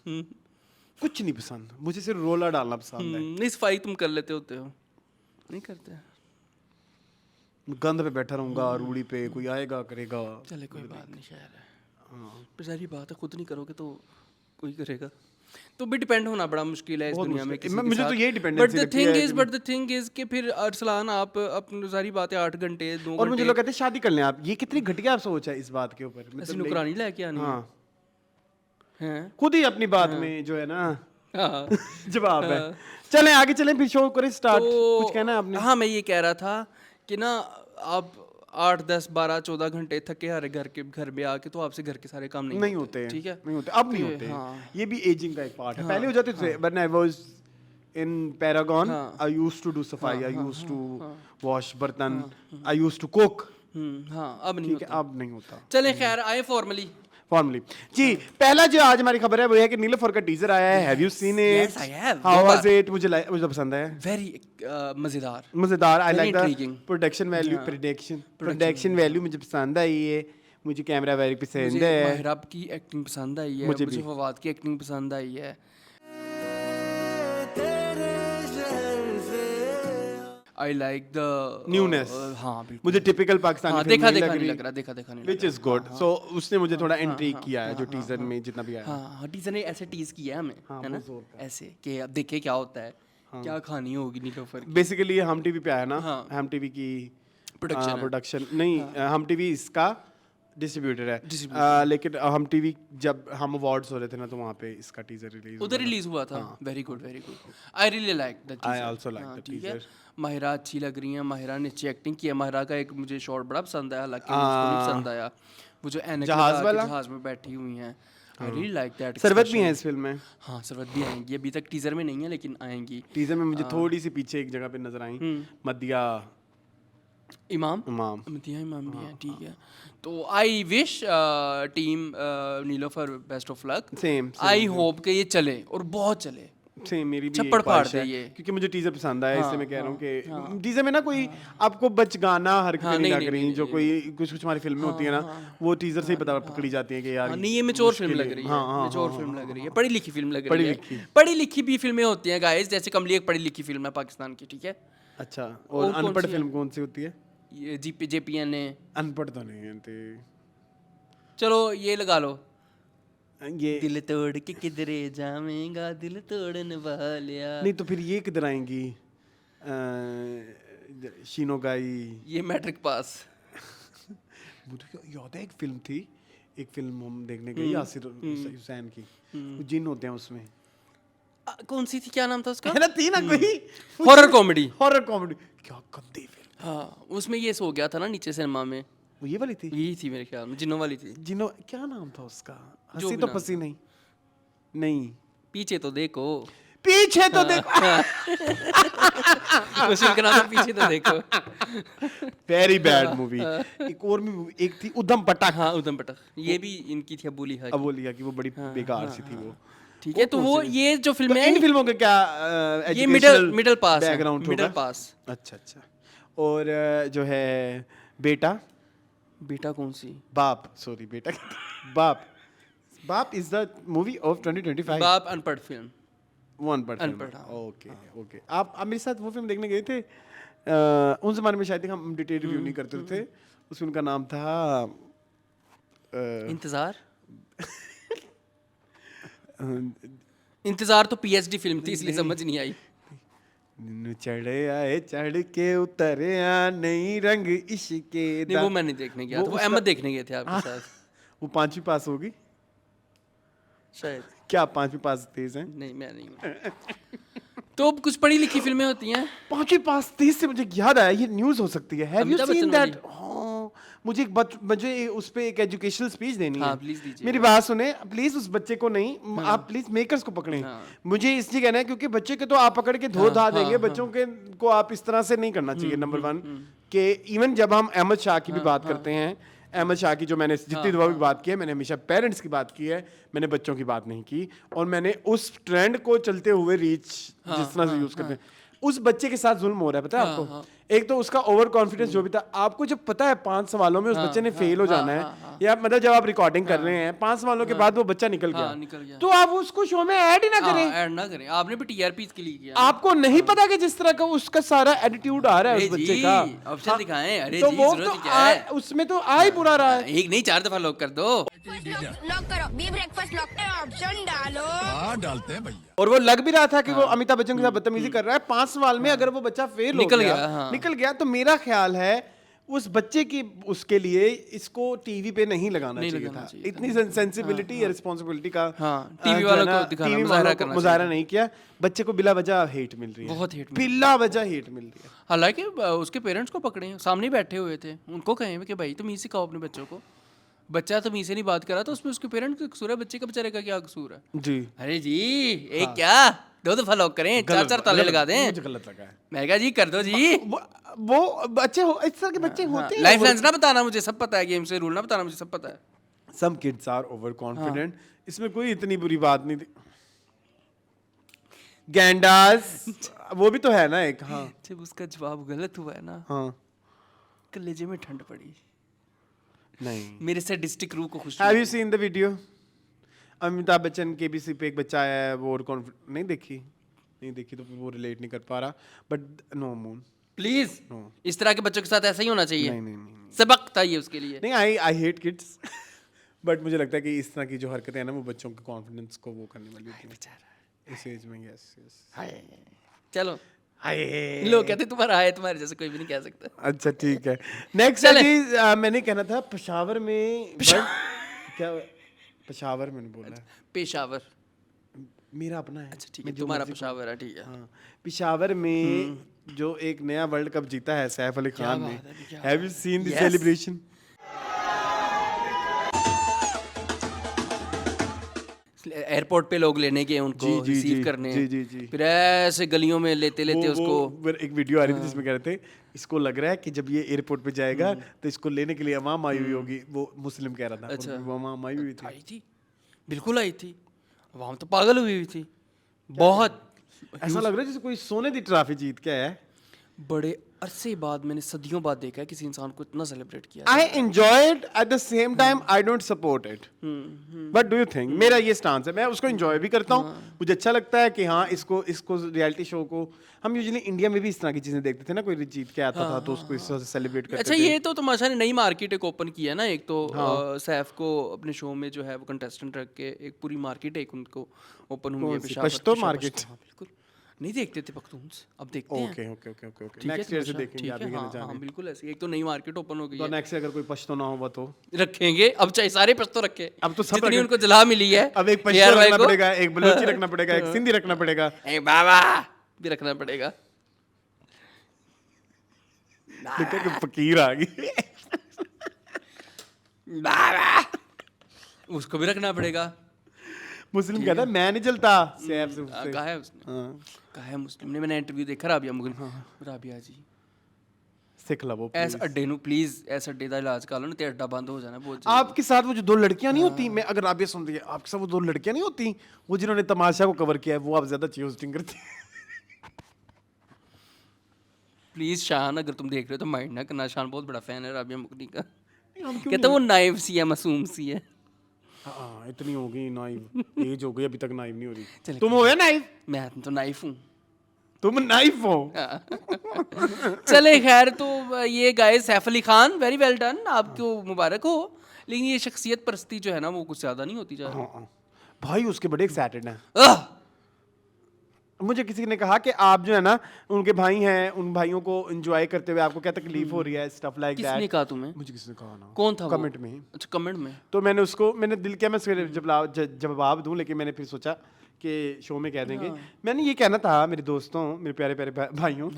कुछ नहीं पसंद, मुझे सिर्फ रोला डालना पसंद है। नहीं सफाई तुम कर लेते होते हो, नहीं करते। गंद पे बैठा रहूंगा, रूढ़ी पे कोई आएगा करेगा। चले कोई बात नहीं, शहर है, पर सारी बात है, खुद नहीं करोगे तो कोई करेगा। तो भी डिपेंड होना बड़ा मुश्किल है इस बहुत दुनिया में मुश्किल। किसी के मुझे तो साथ। यही dependency बट द लगती थिंग है इज कि- बट द थिंग इज कि फिर अरसलान आप अपनी सारी बातें 8 घंटे 2 और मुझे घंटे लोग कहते हैं शादी कर लें आप, ये कितनी घटिया आप सोच है इस बात के ऊपर। ऐसी मतलब नौकरानी लेके आनी है। हाँ हैं? खुद ही अपनी बात में जो है ना हाँ। जवाब है। चलें आगे चलें, फिर शो करें स्टार्ट। तो कुछ कहना है आपने? हाँ मैं ये कह रहा था कि ना आप 8 10 12 14 घंटे थके हारे घर में आके तो आपसे घर के सारे काम नहीं होते हैं, ठीक है, नहीं होते, अब नहीं तो होते हैं। हाँ। ये भी एजिंग का एक पार्ट है। पहले हो जाते थे, when I was in Paragon I used to do सफाई, आई यूज्ड टू वॉश बर्तन, आई यूज्ड टू कुक। हाँ अब नहीं ठीक है, होता। अब नहीं होता चले खैर आए फॉर्मली। फॉर्मली जी। पहला जो आज हमारी खबर है वो है कि नीलोफर का टीजर आया है। Have you seen it? Yes, I have. How दो वाज बार। इट? मुझे पसंद है, वेरी मजेदार। मजेदार। आई Very like the intriguing. Production value, production value मुझे पसंद आई है, मुझे कैमरा वेरी पसंद मुझे है। माहिराब की एक्टिंग पसंद आई है, मुझे मुझे भी। फवाद की एक्टिंग पसंद आई है। I like the Newness. हाँ बिल्कुल। मुझे टिपिकल पाकिस्तानी हाँ फिल्म देखा नहीं देखा लग नहीं रही, लग रहा, देखा देखा नहीं विच लग इज गुड। सो उसने मुझे थोड़ा इंट्रिग किया है जो टीजर में जितना भी आया। रहा। हाँ टीजर ने ऐसे टीज किया है हमें, हाँ, है ना, बहुत जोर का। ऐसे कि अब देखे क्या होता है, क्या कहानी होगी नीलोफर की। बेसिकली ये हम टीवी पे आया ना, हाँ। हम टीवी की Production है। प्रोडक्शन नहीं, हम टीवी इसका डिस्ट्रीब्यूटर है। Distributor। लेकिन हम टीवी जब हम अवार्ड्स हो रहे थे ना, तो वहाँ पे इसका टीजर रिलीज उधर रिलीज हुआ था। Very good very good. I really like the I also like the ठीक है। teaser. माहिरा अच्छी लग रही है, माहिरा ने अच्छी एक्टिंग की है। माहिरा का एक मुझे शॉट बड़ा पसंद आया, हालांकि उसको नहीं पसंद आया, वो जो ऐनक जहाज लगा के वाला? जहाज में बैठी हुई हैं। I really like that. Sarwat भी है इस फिल्म में। हाँ सरवत भी आएंगी, अभी तक टीजर में नहीं है लेकिन आएंगी। टीजर में मुझे थोड़ी सी पीछे एक जगह पे नजर आई, मदिया इमाम इमाम। मतिया इमाम भी है, ठीक है। तो I wish team Nilofar best of luck. Same I hope कि ये चले और बहुत चले, सेम मेरी भी छप्पड़ एक फाड़ ख्वाहिश दे है, ये। क्योंकि मुझे टीजर पसंद आया, इसलिए हाँ, मैं कह रहा हूँ हाँ, कि टीजर में ना कोई आपको बचगाना हरकतें हाँ, नहीं नहीं, लग रही, नहीं, जो नहीं, कोई कुछ कुछ हमारी फिल्में होती है ना, वो टीजर से ही पता पकड़ी जाती है कि यार हाँ, नहीं ये मैच्योर फिल्म मुश्किल लग रही है, हाँ, हाँ, मैच्योर हाँ, फिल्म हाँ, लग रही है, हाँ। पढ़ी लिखी फिल्म लग पढ़ी रही लिखी। है। पढ़ी लिखी भी फिल्में होती हैं गाइस, जैसे कमली एक पढ़ी लिखी फिल्म है पाकिस्तान की, ठीक है। अच्छा, और और कौन अनपढ़ सी है? फिल्म कौन सी होती है? ये JPN अनपढ़ तो नहीं है चलो ये लगा लो, ये दिल तोड़ के किधरे जावेंगा, दिल तोड़ने वालिया। नहीं तो फिर ये किधर आएंगी? शिनोगाई। ये मैट्रिक पास। मुझे याद है एक फिल्म थी, एक फिल्म हम देखने गए यासिर हुसैन की, कुछ जिन होते हैं उसमें, कौन सी थी, क्या नाम था उसका? है ना, थी ना कोई हॉरर कॉमेडी। हॉरर कॉमेडी, क्या गंदी फिल्म। हाँ उसमें ये सो गया था ना नीचे सिनेमा में, वो ये वाली थी, यही थी मेरे ख्याल में, जिन्नों वाली थी। जिनो क्या नाम था उसका? जो हंसी भी तो नाम पसी नहीं, नहीं पीछे तो देखो, पीछे तो देखो। उस फिल्म का नाम था पीछे तो देखो। Very bad movie. एक और भी एक थी उधम पटक, हाँ उधम पटक, ये भी इनकी थी अबू लिहा अब की। वो लिया कि वो बड़ी बेकार सी थी वो। ठीक है, तो वो ये जो तो फिल्में इन हैं फिल्मों के क्या ये मिडिल पास है, बैकग्राउंड मिडिल होगा? पास। अच्छा अच्छा। और जो है बेटा, बेटा कौन सी? बाप, सॉरी बेटा बाप, बाप इज द मूवी ऑफ 2025। बाप अनपढ़ फिल्म। वन पर अनपढ़, हाँ। Okay okay. आप मेरे साथ वो फिल्म देखने गए थे, उन जमाने में शायद हम डिटेल रिव्यू नहीं करते थे, उस फिल्म का नाम था इंतजार। इंतजार तो PSD फिल्म थी, इसलिए समझ नहीं आई। चढ़े आए चढ़ के उतरे आ नहीं रंग इश्के नहीं वो मैं नहीं देखने गया वो था, वो उसका- अहमद देखने गए थे आपके हाँ। साथ वो पांचवी पास होगी शायद। क्या? आप पांचवी पास तेज हैं? नहीं मैं नहीं हूँ। तो अब कुछ पढ़ी लिखी फिल्में होती हैं। पांचवी पास तेज से मुझे याद आया, ये न्यूज हो सकती है। Have you Amitabh seen Bachchan that? हाँ, मुझे मुझे उस पे एक एजुकेशनल स्पीच देनी हाँ, है। please दीजिए। मेरी बात सुने प्लीज, उस बच्चे को नहीं, आप प्लीज मेकर्स को पकड़ें। हाँ। मुझे इसलिए कहना है क्योंकि बच्चे के तो आप पकड़ के धो धा देंगे, बच्चों के को आप इस तरह से नहीं करना चाहिए। नंबर वन कि इवन जब हम अहमद शाह की भी बात करते हैं, अहमद शाह की जो मैंने जितनी दफा भी बात की है, मैंने हमेशा पेरेंट्स की बात की है, मैंने बच्चों की बात नहीं की। और मैंने उस ट्रेंड को चलते हुए रीच जिस तरह से यूज करते हैं, उस बच्चे के साथ जुल्म हो रहा है, पता है आपको? एक तो उसका ओवर कॉन्फिडेंस जो भी था, आपको जब पता है 5 सवालों में उस बच्चे ने फेल हो जाना है, या मतलब जब आप रिकॉर्डिंग कर रहे हैं 5 सवालों के बाद वो बच्चा निकल हाँ, निकल गया, गया। तो आप उसको शो में ऐड ही ना करें। ऐड ना करें, आपने भी TRP के लिए किया। आपको नहीं पता कि जिस तरह का उसका सारा एटीट्यूड आ रहा है उस बच्चे का, ऑप्शन दिखाएं। अरे तो जी वो जरूरत तो क्या है? उसमें तो आ ही बुरा रहा है। एक नहीं 4 दफा लॉक कर दो। लॉक करो, बी ब्रेकफास्ट लॉक ऑप्शन डालो। हाँ डालते हैं भैया। और वो लग भी रहा था कि वो अमिताभ बच्चन के साथ बदतमीजी कर रहा है। 5 सवाल में अगर वो बच्चा फेल हो निकल गया, गया, हाँ। निकल गया, तो मेरा ख्याल है उस बच्चे की उसके लिए इसको टीवी पे नहीं लगाना नहीं चाहिए लगाना था। चाहिए इतनी सेंसिबिलिटी या रिस्पॉन्सिबिलिटी का हाँ, जो TV है वालों ना, को दिखाना, TV मुजाहरा वालों को करना मुजाहरा चाहिए। नहीं किया। बच्चे को बिला वजह हेट मिल रही है, बहुत hate मिल बिला वजह हेट मिल रही है। हालांकि उसके पेरेंट्स को पकड़े, सामने ही बैठे हुए थे, उनको कहें कि भाई तुम ही सिखाओ अपने बच्चों को। बच्चा तुम ही से नहीं बात करा तो उसमें उसके पेरेंट्स का कसूर है, बच्चे का बेचारे का क्या कसूर है? जी, अरे जी एक क्या 2 दफा लॉक करें, 4 ताले लगा दें। मुझे गलत लगा है। मैं कहा जी कर दो जी। वो बच्चे इस तरह के बच्चे होते हैं। लाइफ लाइन्स ना बताना, मुझे सब पता है, गेम से रूल ना बताना, मुझे सब पता है। Some kids are over confident, इसमें कोई इतनी बुरी बात नहीं थी। गैंडास वो भी तो है ना एक। हाँ जब उसका जवाब गलत हुआ है ना, हाँ, कलेजे में ठंड पड़ी। नहीं। मेरे से डिस्ट्रिक्ट रू को खुश have you seen the video? Amitabh Bachchan KBC पे एक बच्चा आया है, वो ओवर कॉन्फिडेंट। नहीं देखी तो फिर वो रिलेट नहीं कर पा रहा। But no moon, please no, इस तरह के बच्चों के साथ ऐसा ही होना चाहिए। नहीं सबक था ये उसके लिए। नहीं, आई हेट किड्स। बट मुझे लगता है कि इस तरह की जो हरकतें हैं ना, वो बच्चों के कॉन्फिडेंस को वो करने वाली होती हैं इस एज में। यस चलो हाय। लोग कहते तुम्हारा है, तुम्हारे जैसे कोई भी नहीं कह सकता। अच्छा ठीक है। नेक्स्ट चले। चीज मैंने कहना था पेशावर में क्या, पेशावर मैंने बोला है, पेशावर। मेरा अपना है। अच्छा ठीक है, मैं जो तुम्हारा मर्जी पेशावर है, ठीक है। हाँ, पेशावर में जो एक नया वर्ल्ड कप जीता है सैफ अली खान ने, बात है, क्या have you seen the Yes. Celebration? Airport पे लोग लेने गए उनको जी, जी, रिसीव जी, करने, जी, जी, जी। फिर ऐसे गलियों में लेते लेते उसको। वो एक वीडियो आ रही थी जिसमें कह रहे थे इसको लग रहा है कि जब ये एयरपोर्ट पे जाएगा तो इसको लेने के लिए अवाम आई हुई होगी। वो मुस्लिम कह रहा था। अच्छा। वो अवाम आई हुई थी। आई थी, बिल्कुल आई थी। वहाँ तो पागल हुई थी बहुत। ऐसा लग रहा है जैसे कोई सोने दी ट्रॉफी जीत के आया है। बड़े अरसे बाद मैंने सदियों बाद देखा है किसी इंसान को इतना सेलिब्रेट किया। I enjoy it at the same time I don't support it. What do you think? मेरा ये स्टांस है, मैं उसको एंजॉय भी करता हूँ, मुझे अच्छा लगता है कि हाँ इसको रियलिटी शो को हम यूजुअली इंडिया में भी इस तरह की चीजें देखते थे ना, कोई जीत के आता था तो उसको इस तरह से सेलिब्रेट करते अच्छा थे। ये तो तमाशा ने नई मार्केट एक ओपन किया ना, एक तो सैफ को अपने शो में जो है वो कंटेस्टेंट रख के एक पूरी मार्केट एक उनको ओपन हुई है। सी? पेशावर पश्तो पेशावर मार्केट? हाँ, बिल्कुल नहीं देखते थे पख्तून्स, अब देखते हैं। ओके ठीक है, नेक्स्ट ईयर से तमाशा, देखेंगे ठीक आप है, भी हाँ, कहना हाँ, चाहेंगे बिल्कुल ऐसे एक तो नई मार्केट ओपन हो गई तो है, नेक्स्ट अगर कोई पश्तो ना होगा तो रखेंगे अब चाहे सारे पश्तो रखे, अब तो सब जितनी रखे। उनको जला मिली है। अब एक पश्तो AR भाई रखना को- पड़ेगा, एक बलोची रखना पड़ेगा, एक सिंधी रखना पड़ेगा। ए बाबा भी रखना पड़ेगा। देखा कि फकीर आ गई। बाबा उसको भी रखना पड़ेगा। मुस्लिम कहता है मैं नहीं जलता सैफ से उससे। कहा है उसने, हाँ। कहा है मुस्लिम ने, मैंने इंटरव्यू देखा राबिया मुगल। राबिया जी सिख लवो ਐਸ ਅੱਡੇ ਨੂੰ ਪਲੀਜ਼ ਐਸ ਅੱਡੇ ਦਾ ਇਲਾਜ ਕਰ ਲਓ ਨਹੀਂ ਤੇ ਅੱਡਾ ਬੰਦ ਹੋ ਜਾਣਾ बहुत जल्दी। आपके साथ वो जो दो लड़कियां नहीं होती, मैं अगर आप ये सुन रही है आपके साथ वो दो लड़कियां नहीं होती वो जिन्होंने तमाशा को कवर किया है, वो आप ज्यादा अच्छी होस्टिंग करती है। प्लीज शान अगर तुम देख रहे हो तो माइंड ना करना, शान बहुत बड़ा फैन है राबिया मुगली का। हम क्यों कहता वो नाइव सी है, मासूम सी है। हाँ इतनी हो गई नाइव, एज हो गई अभी तक नाइव नहीं हो रही। चले तुम हो गए नाइव, मैं तो नाइफ हूँ। तुम नाइफ हो। चले खैर, तो ये guy Saif Ali Khan very well done, आपको मुबारक हो। लेकिन ये शख्सियत परस्ती जो है ना वो कुछ ज़्यादा नहीं होती जा रही। हाँ भाई उसके बड़े एक्साइटेड हैं। आह! मुझे किसी ने कहा कि आप जो है ना उनके भाई हैं, उन भाइयों को एंजॉय करते हुए आपको क्या तकलीफ हो रही है, स्टफ लाइक दैट। किसने कहा तुम्हें? मुझे किसी ने कहा ना। कौन था वो? कमेंट में। अच्छा कमेंट में। तो मैंने दिल किया मैं सवेरे जवाब दूं, लेकिन मैंने फिर सोचा कि शो में कह देंगे। मैंने ये कहना था मेरे दोस्तों, मेरे प्यारे प्यारे भाइयों,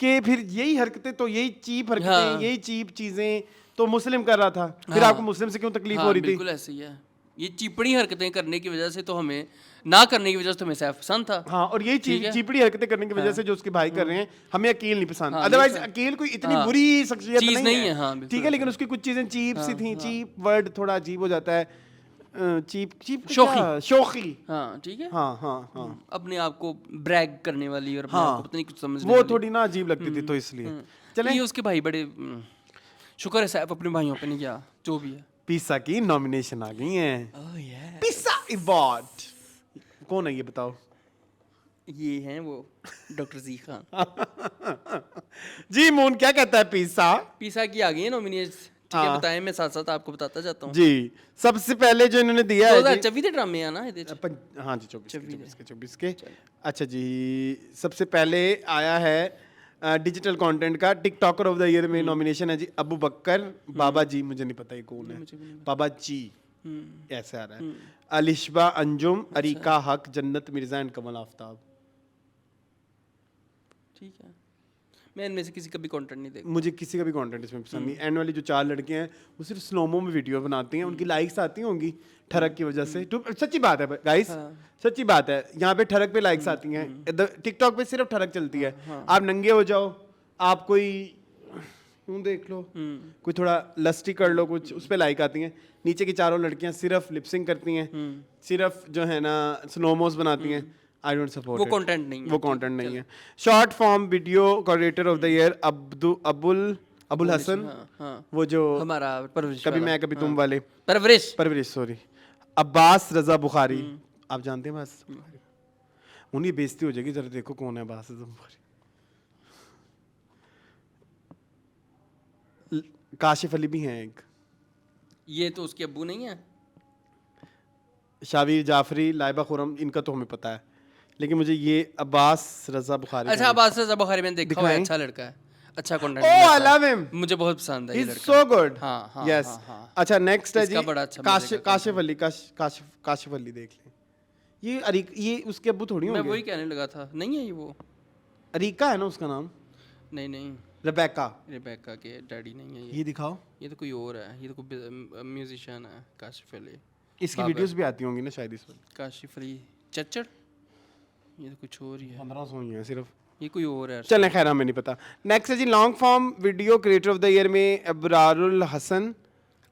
कि फिर यही हरकतें तो यही चीप हरकतें, यही चीप चीजें तो मुस्लिम कर रहा था, फिर आपको मुस्लिम से क्यों तकलीफ हो रही थी? बिल्कुल ऐसे ही है। ये चिपड़ी हरकतें करने की वजह से तो हमें, ना करने की वजह से तो हमें सैफ पसंद था। हाँ, और यही ठीक है। चिपड़ी हरकतें करने की वजह से जो उसके भाई कर रहे हैं हमें अकील नहीं पसंद। हाँ, अदरवाइज नहीं अकील कोई इतनी हाँ, बुरी शख्सियत चीज़ नहीं है, हाँ, बिल्कुल ठीक है, लेकिन उसकी कुछ चीजें चीप सी थी। चीप वर्ड थोड़ा अजीब हो जाता है। चीप चीप शोखी। हाँ ठीक है। हाँ हाँ हाँ अपने आप को ब्रैग करने वाली और अपने हाँ, आप को पता नहीं कुछ समझने वो वाली। थोड़ी ना अजीब लगती थी तो इसलिए। चलें, ये उसके भाई बड़े शुक्र है सैफ अपने भाइयों पे नहीं गया, जो भी है। पिस्सा की नॉमिनेशन आ गई है। ओह यस, पिस्सा अवार्ड कौन है ये बताओ? ये हैं वो डॉक्टर जी खान। जी मून क्या कहता है पिस्सा? पिसा की आ गई है नॉमिनेट। ठीक है, हाँ। बताएं, मैं साथ साथ आपको बताता जाता हूँ। जी सबसे पहले जो इन्होंने दिया है जी 2024 ਦੇ ਡਰਾਮੇ ਆ ਨਾ ਇਹਦੇ ਚ। हाँ जी 24 के। अच्छा जी, सबसे पहले आया है डिजिटल कंटेंट का टिकटॉकर ऑफ द ईयर में नॉमिनेशन है जी अबू बकर बाबा जी, मुझे नहीं पता ये कौन है, बाबा जी ऐसे आ रहा है। अलिशबा अंजुम, अरीका हक, जन्नत मिर्जा एंड कमल आफ्ताब। ठीक है, मैं इनमें से किसी का भी कंटेंट नहीं देखता। मुझे किसी का भी कंटेंट इसमें पसंद नहीं। एंड वाली जो 4 लड़कियां हैं वो सिर्फ स्लोमो में वीडियो बनाती हैं, उनकी लाइक्स आती होंगी ठरक की वजह से। सच्ची बात है गाइस, सच्ची बात है, यहाँ पे ठरक पे लाइक्स आती हैं, टिकटॉक पे सिर्फ ठरक चलती है। आप नंगे हो जाओ, आप कोई यूं देख लो, कोई थोड़ा लस्टी कर लो कुछ, उस पे लाइक आती हैं। नीचे की 4 लड़कियां सिर्फ लिपसिंग करती हैं, सिर्फ जो है ना स्लोमोस बनाती हैं। आई डोंट सपोर्ट वो कंटेंट नहीं है। वो कंटेंट नहीं है। Short form video coordinator of the year Abul Hasan, हाँ, वो जो हमारा परवरिश कभी वाला। मैं कभी तुम वाले परवरिश सॉरी, अब्बास रजा बुखारी। आप जानते हैं अब्बास बुखारी? उन्हीं बेइज्जती हो जाएगी, जरा देखो कौन है अब्बास रजा बुखारी। काशिफ अली भी हैं एक, ये तो उसके अब्बू नहीं है। शावीर जाफरी, लाइबा खुरम, इनका तो हमें पता है, लेकिन मुझे ये अब्बास रजा बुखारी। अच्छा, अब्बास रजा बुखारी मैंने देखा हुआ है, अच्छा लड़का है, अच्छा content. Oh I love him, मुझे बहुत पसंद है ही ये इज लड़का। So good. हाँ, हाँ, यस। हाँ, हाँ। अच्छा नेक्स्ट है इसका जी बड़ा अच्छा मजे का काशिफ अली देख लें। ये उसके अब्बू थोड़ी मैं होंगे। वही कहने लगा था, नहीं है ये वो। अरीका है ना उसका नाम? नहीं नहीं, रेबेका। रेबेका के डैडी नहीं है ये दिखाओ, ये तो कोई और है, ये तो कोई म्यूजिशियन है, काशिफ अली। इसकी वीडियोस भी आती होंगी ना शायद इस वक्त। काशिफ अली चच्चड़, ये तो कुछ और ही है, 1500 ही है सिर्फ। ये कोई और है। चलें खैर, हमें नहीं पता। नेक्स्ट है जी long form video creator of the year में अबरारुल हसन,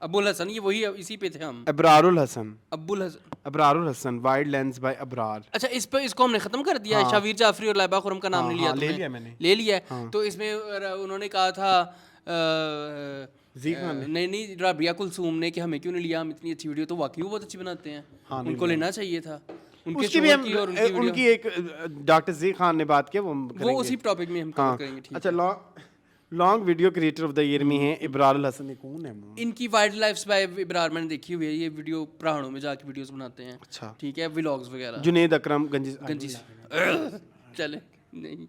अब्बुल हसन, ये वही इसी पे थे हम। Abrarul Hasan, Abbul Hasan, Abrarul Hasan, wide lens by Abrar. अच्छा इस पे इसको हमने खत्म कर दिया है। शावीर जाफरी और लाइबा खुरम का नाम हाँ, नहीं लिया हाँ, ले तुमने? लिया मैंने। ले लिया है। तो इसमें उन्होंने कहा था जी खान ने? नहीं राबिया कुलसूम ने कि हमें क्यों नहीं लिया, हम इतनी अच्छी वीडियो तो वाकई वो बहुत अच्छी बनाते हैं। हाँ, नहीं उनको लेना चाहिए था। उनके उसकी भी शोहर हम की और उनकी उनकी एक डॉक्टर जी खान ने बात की, वो हम वो करेंगे। उसी टॉपिक में हम हाँ, कवर करेंगे। ठीक अच्छा long video creator of the year में है इब्रारुल हसन। ये कौन है? इनकी वाइल्ड लाइफ बाय इब्रार मैंने देखी हुई है। ये वीडियो पहाड़ों में जाके वीडियोस बनाते हैं। अच्छा। ठीक है, व्लॉग्स वगैरह। जुनेद अकरम गंजी गंजी चले नहीं,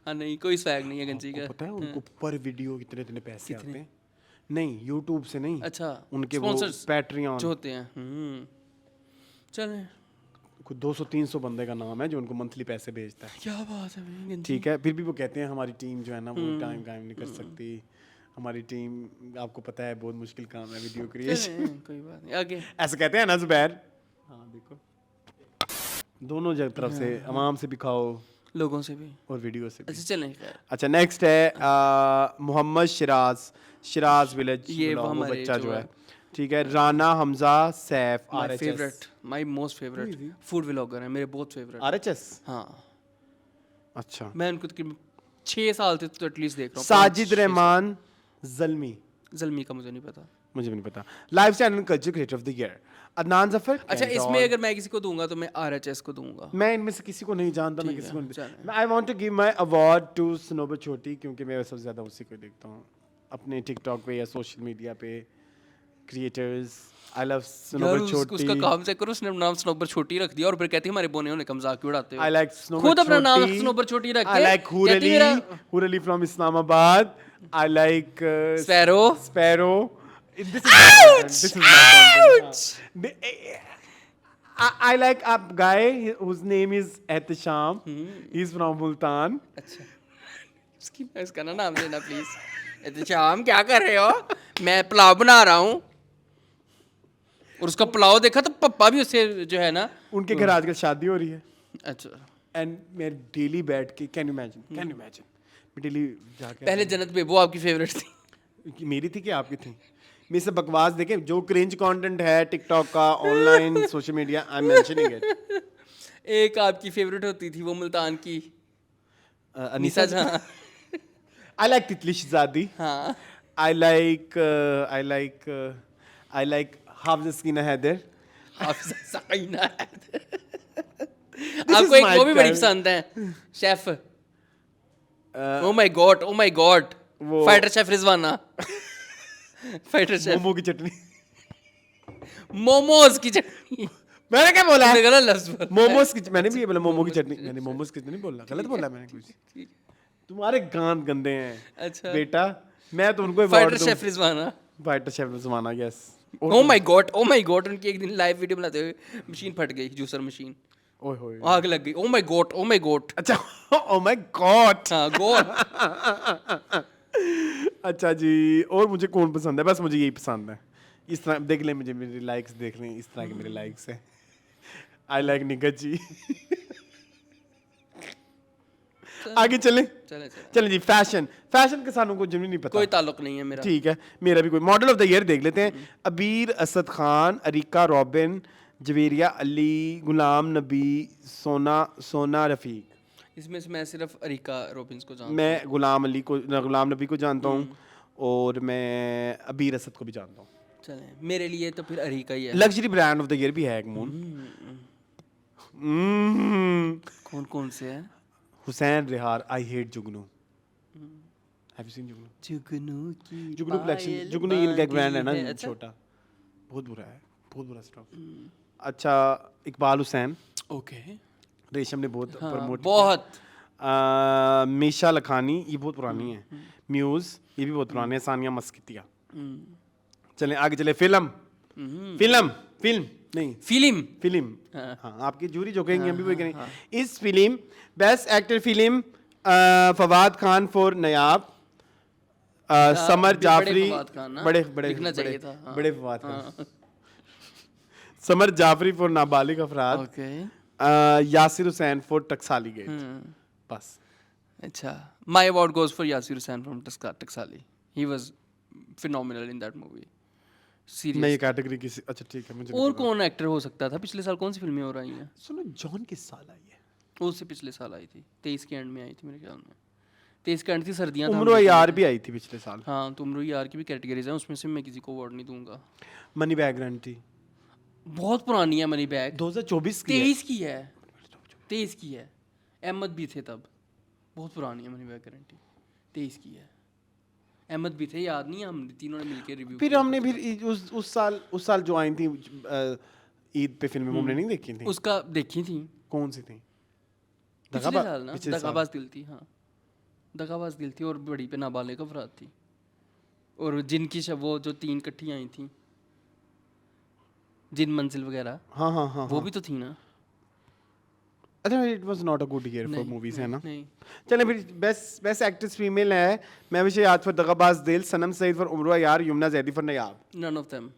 हाँ नहीं कोई स्वैग नहीं है गंजी का। पता है उनको पर वीडियो कितने इतने पैसे आते हैं? नहीं यूट्यूब से नहीं, अच्छा उनके वो sponsors पैट्रियन जो होते हैं। चले, कुछ 200-300 बंदे का नाम है जो उनको मंथली पैसे भेजता है। क्या बात है भाई गंजी। ठीक है, फिर भी वो कहते हैं हमारी टीम जो है ना वो टाइम कायम नहीं कर सकती। हमारी टीम आपको पता है बहुत मुश्किल काम है वीडियो क्रिएशन। चले, कोई बात नहीं, आगे। ऐसा कहते हैं ना जुबैर? हाँ देखो, दोनों तरफ से, अवाम से भी खाओ लोगों से भी। और वीडियो से भी। अच्छा चलें, खैर। अच्छा नेक्स्ट है मोहम्मद शिराज विलेज, ये वो वो हमारे बच्चा जो जो है। है। ठीक है, Rana Hamza Saif my RHS। Favourite, my most favourite food vlogger है मेरे, बहुत फेवरेट। RHS, हाँ, अच्छा। मैं उनको तकरीबन 6 साल से तो एटलीस्ट देख रहा हूँ। साजिद रहमान जल्मी, जल्मी का मुझे नहीं पता। मुझे भी नहीं पता। Lifestyle and culture creator of the year Adnan Zafar. अच्छा इसमें अगर मैं किसी को दूंगा तो मैं RHS को दूंगा। मैं इनमें से किसी को नहीं जानता, मैं ठीक किसी है, को चलें। नहीं। I want to give my award to Snobar छोटी, क्योंकि मैं सबसे ज़्यादा उसी को देखता हूँ अपने टिकटॉक पे या सोशल मीडिया पे। क्रिएटर्स आई लव स्नोबर छोटी। उसका काम से करो, उसने नाम स्नोबर छोटी रख दिया और फिर कहती है हमारे बोने होने का मजाक क्यों उड़ाते हो। I like Snowbird खुद अपना नाम Choti. स्नोबर छोटी रख I के like कहती है मेरा Hurali from Islamabad. I like Sparrow. Sparrow. This is my content. This is my content. I like a guy whose name is Ehtisham. He's from Multan. अच्छा इसका ना नाम लेना प्लीज। एहतशाम क्या कर रहे हो? मैं पुलाव बना रहा हूँ और उसका पुलाव देखा तो पप्पा भी उससे जो है ना। उनके घर आजकल शादी हो रही है। अच्छा एंड मैं डेली बैठ के कैन यू इमेजिन मैं डेली जाके पहले जन्नत बेबो आपकी फेवरेट थी। मेरी थी कि आपकी थी? मेरे से बकवास देखें, जो क्रिंज कंटेंट है टिकटॉक का, online social media, I am mentioning it. एक आपकी फेवरेट होती थी वो मुल्तान की अनीसा जहां। आई लाइक तितली शहजादी। हाँ आई लाइक हाफिज़ सकीना हैदर। हाफिज़ा सकीना। is आपको एक my वो भी बड़ी type. पसंद है, शेफ। ओ माय गॉड वो- fighter chef Rizwana. Fighter chef momo की चटनी। मोमोज की चटनी। मैंने क्या बोला? तुमने गलत लफ्ज़ बोला। मोमोज की, मैंने भी ये बोला मोमो की चटनी। मैंने मोमोज की नहीं बोला, गलत बोला मैंने कुछ। तुम्हारे गान गंदे हैं अच्छा बेटा। मैं तो उनको fighter award chef Rizwana. Fighter chef Rizwana, yes. Oh my God उनकी एक दिन लाइव वीडियो बनाते हुए मशीन फट गई, जूसर मशीन, ओए होए। आग लग गई। Oh my God. अच्छा ओ माय गॉड। हाँ गॉड। अच्छा जी, और मुझे कौन पसंद है? बस मुझे यही पसंद है। इस तरह देख लें, मुझे मेरे लाइक्स देख लें, इस तरह के मेरे लाइक्स हैं। आई लाइक निगत जी। आगे चलें चले चलें जी। फैशन के सानों को जिन्हें नहीं पता, कोई ताल्लुक नहीं है मेरा। ठीक है, मेरा भी कोई। मॉडल ऑफ द ईयर देख लेते हैं। अबीर असद खान, अरिका रॉबिन, जवेरिया अली, गुलाम नबी, सोना रफीक। इसमें से मैं सिर्फ अरिका रॉबिन्स को जानता मैं गुलाम नबी को जानता हूँ और मैं अबीर असद को भी जानता हूँ। हूँ। चले मेरे लिए तो फिर अरिका ही है। Luxury brand of the year भी है एक मून। कौन कौन से है? Hussain रिहार, I hate Jugnu. Have you seen जुगनू? जुगनू की जुगनू कलेक्शन, पायल जुगनू इनका एक ब्रांड है ना, बांधी अच्छा? छोटा, बहुत बुरा है, बहुत बुरा स्टॉक। अच्छा, इकबाल हुसैन, ओके रेशम ने बहुत हाँ, प्रमोट बहुत। मीशा लखानी, ये बहुत पुरानी है। म्यूज, ये भी बहुत पुरानी है। सानिया मस्कितिया। चलें आगे चले। फिल्म नहीं फिल्म। हाँ, आपकी जूरी जो कहेंगे हम भी वही करेंगे। इस film best actor film Fawad Khan for Nayab, Samar Jafri, बड़े Fawad Khan, Samar Jafri for Nabalig Afrad, okay Yasir Hussain for Taxali gate. बस। अच्छा, my award goes for Yasir Hussain from Taxali. He was phenomenal in that movie. Serious. नई कैटेगरी की अच्छा ठीक है मुझे और कौन एक्टर हो सकता था? पिछले साल कौन सी फिल्में और आई हैं? सुनो जॉन किस साल आई है? उससे पिछले साल आई थी, 23 के एंड में आई थी मेरे ख्याल में। 23 के एंड थी, सर्दियाँ था, हम उम्र देख यार रहे भी आई थी पिछले साल। थे। हाँ, तो उम्र यार की भी कैटेगरीज हैं, उसमें से मैं किसी को अवार्ड नहीं दूंगा। मनी बैग गारंटी बहुत पुरानी है मनी बैग, 2024 की है। 23 की है, 23 की है। अहमद भी थे तब, बहुत पुरानी है मनी बैग गारंटी, 23 की है। अहमद भी थे, याद नहीं है, हम तीनों ने मिलकर रिव्यू फिर हमने फिर उस साल जो आई थी ईद पे फिल्में हमने नहीं देखी थी। उसका देखी थी कौन सी थी? पिछले साल ना, पिछले साल। दगाबाज दिल थी। हाँ, दगाबाज दिल थी, और बड़ी पे नाबालिग अफराद थी, और जिनकी वो जो 3 इकट्ठी आई थी, जिन मंजिल वगैरह, हाँ हाँ हाँ वो भी तो थी ना। अच्छा it was not a good year for नहीं, मूवीज है ना। नहीं। चले फिर बेस्ट एक्ट्रेस फीमेल है मैं विषय याद फॉर दगाबाज दिल, सनम Saeed for Umro Ayyar, Yumna Zaidi for Nayab. None of them.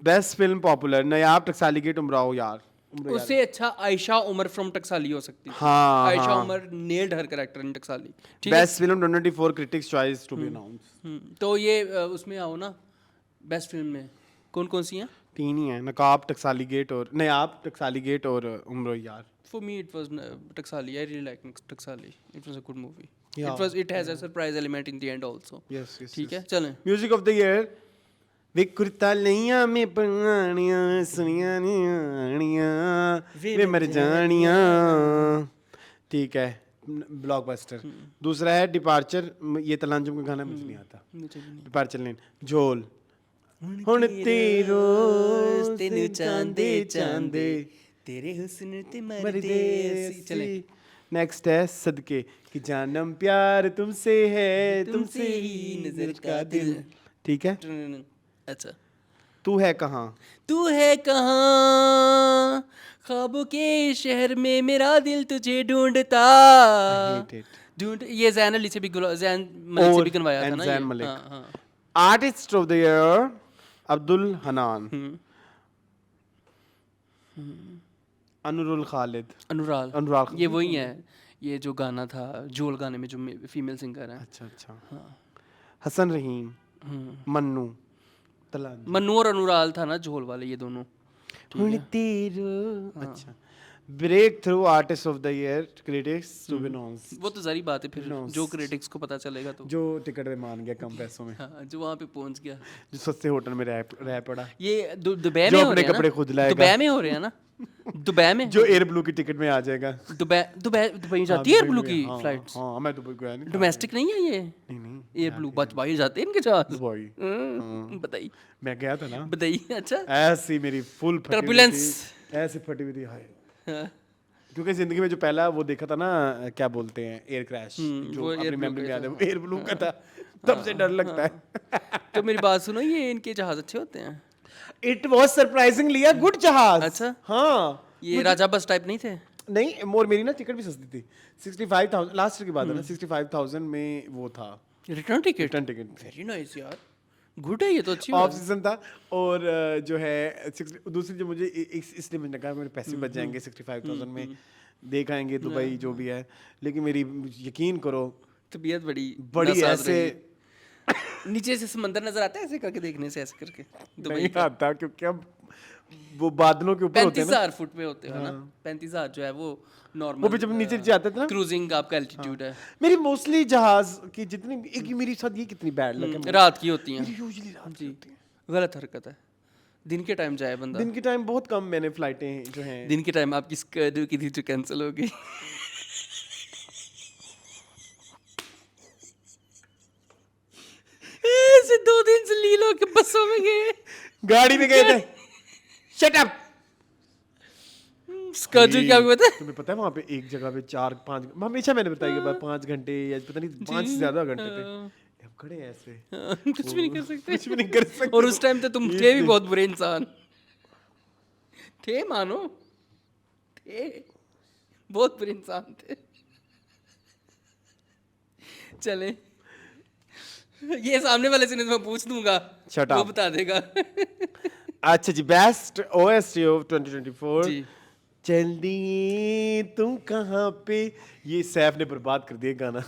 Best film popular Nayab Taxali gate Umro Ayyar. उससे अच्छा आयशा उमर फ्रॉम टकसाली हो सकती थी। हाँ, आयशा हाँ। Umar nailed her character in Taxali. ठीक है। Best film 2024 critics choice to be announced. तो ये उसमें आओ ना, बेस्ट फिल्म में कौन कौन सी हैं? 3 ही है, नकाब टकसाली गेट और नयाब टकसाली गेट और उम्र यार। For me, it was Taksali. I really like Taksali. It was a good movie. Yeah. It has a surprise element in the end also. Yes yes ठीक है, चलें। म्यूजिक ऑफ द ईयर वे कुर्ता लइया में पणाणियां सुनिया नियाणियां वे मर जानियां। ठीक है, ब्लॉकबस्टर। दूसरा है डिपार्चर, ये तलांजुम का गाना मुझे नहीं आता। मुझे भी नहीं। डिपार्चर लेन झोल हुण तेरो तेनु चांदे चांदे तेरे हुस्न ते मरदेसी। चले। नेक्स्ट है सदके कि जानम प्यार तुमसे है तुमसे ही नजर का दिल। ठीक है। अच्छा। तू है कहाँ? तू है कहाँ, ख्वाबों के शहर में मेरा दिल तुझे ढूंढता। hate it. ढूंढ, ये जैन अली से भी जैन मलिक से भी गनवाया था and ना Zayn ये? Malik. हाँ, हाँ। Artist of the year Abdul Hannan, Anurul Khalid, Anurag. Anurag ये वही है, ये जो गाना था झोल गाने में जो फीमेल सिंगर है। अच्छा अच्छा। हसन रहीम, मन्नू तलांजु, मन्नू और अनुराग था ना झोल वाले, ये दोनों। हुण तेरो। अच्छा। Breakthrough artist of the year critics to be announced. वो तो जारी बात है, फिर जो क्रिटिक्स को पता चलेगा तो। जो टिकट में मान गया कम पैसों में, हाँ, जो वहाँ पे पहुँच गया। जो सस्ते होटल में रह पड़ा, ये दुबई जो में हो अपने रहे हैं कपड़े ना? खुद लाएगा। दुबई में हो रहे हैं ना? दुबई में जो एयर ब्लू की टिकट में आ जाएगा। दुबई जाती है एयर ब्लू की हाँ, फ्लाइट्स? हाँ मैं दुबई गया नहीं। डोमेस्टिक नहीं है ये नहीं नहीं एयर ब्लू? भाई जाते हैं इनके साथ? दुबई बताइए, मैं गया था ना। बताइए। अच्छा। ऐसी मेरी फुल Turbulence। ऐसे फटी हुई थी हाय। हाँ। क्योंकि जिंदगी में जो पहला वो देखा था ना, क्या बोलते हैं, एयर क्रैश, जो वो अपनी air blue मेमोरी में का याद है, था। वो एयर ब्लू का था। तब से डर लगता है। तो मेरी बात सुनो, ये इनके जहाज अच्छे होते हैं? It was surprisingly a good जहाज। अच्छा। हाँ ये राजा बस टाइप नहीं थे? नहीं, मोर मेरी ना टिकट भी सस्ती थी। 65,000 लास्ट ईयर की बात है ना, 65,000 में वो था return ticket? Return ticket. Very nice यार, गुड है ये तो, अच्छी ऑफ बात है। सीजन था। और जो है दूसरी जो मुझे इसलिए मुझे लगा मेरे पैसे बच जाएंगे 65,000 में, देख आएंगे दुबई जो भी है। लेकिन मेरी यकीन करो तबीयत बड़ी बड़ी नासाज ऐसे रही। नीचे से समंदर नजर आता है ऐसे करके, देखने से ऐसे करके दुबई नहीं का। आता, क्योंकि अब वो बादलों के ऊपर होते हैं ना। 35,000 फुट पे होते हैं ना? 35,000 जो है वो नॉर्मल, वो भी जब नीचे नीचे आते थे ना, क्रूजिंग आपका एल्टीट्यूड है। मेरी मोस्टली जहाज की जितनी एक मेरी साथ ये कितनी बैड लग है, रात की होती हैं यूजुअली रात की जी, होती है। गलत हरकत है। दिन के टाइम जाए बंदा। दिन के टाइम बहुत कम मैंने फ्लाइटें जो हैं। दिन के टाइम आपकी स्केड्यूल की थी जो कैंसिल हो गई। ऐसे 2 दिन से लीलो के बसों में गए, गाड़ी में गए थे। Shut up. स्केड्यूल क्या हुआ था? तुम्हें पता है वहाँ पे एक जगह पे 4-5 हमेशा मैंने बताया कि 5 घंटे या पता नहीं 5 से ज्यादा घंटे थे। अब खड़े हैं ऐसे, कुछ भी नहीं कर सकते। कुछ भी नहीं कर सकते। और उस टाइम तो तुम थे भी बहुत बुरे इंसान थे, मानो थे, बहुत बुरे इंसान थे। चले, ये सामने वाले से मैं पूछ दूंगा, Shut वो up. बता देगा। अच्छा जी, बेस्ट ओएसटी ऑफ 2024 जी। जल्दी तुम कहाँ पे, ये सैफ ने बर्बाद कर दिया गाना।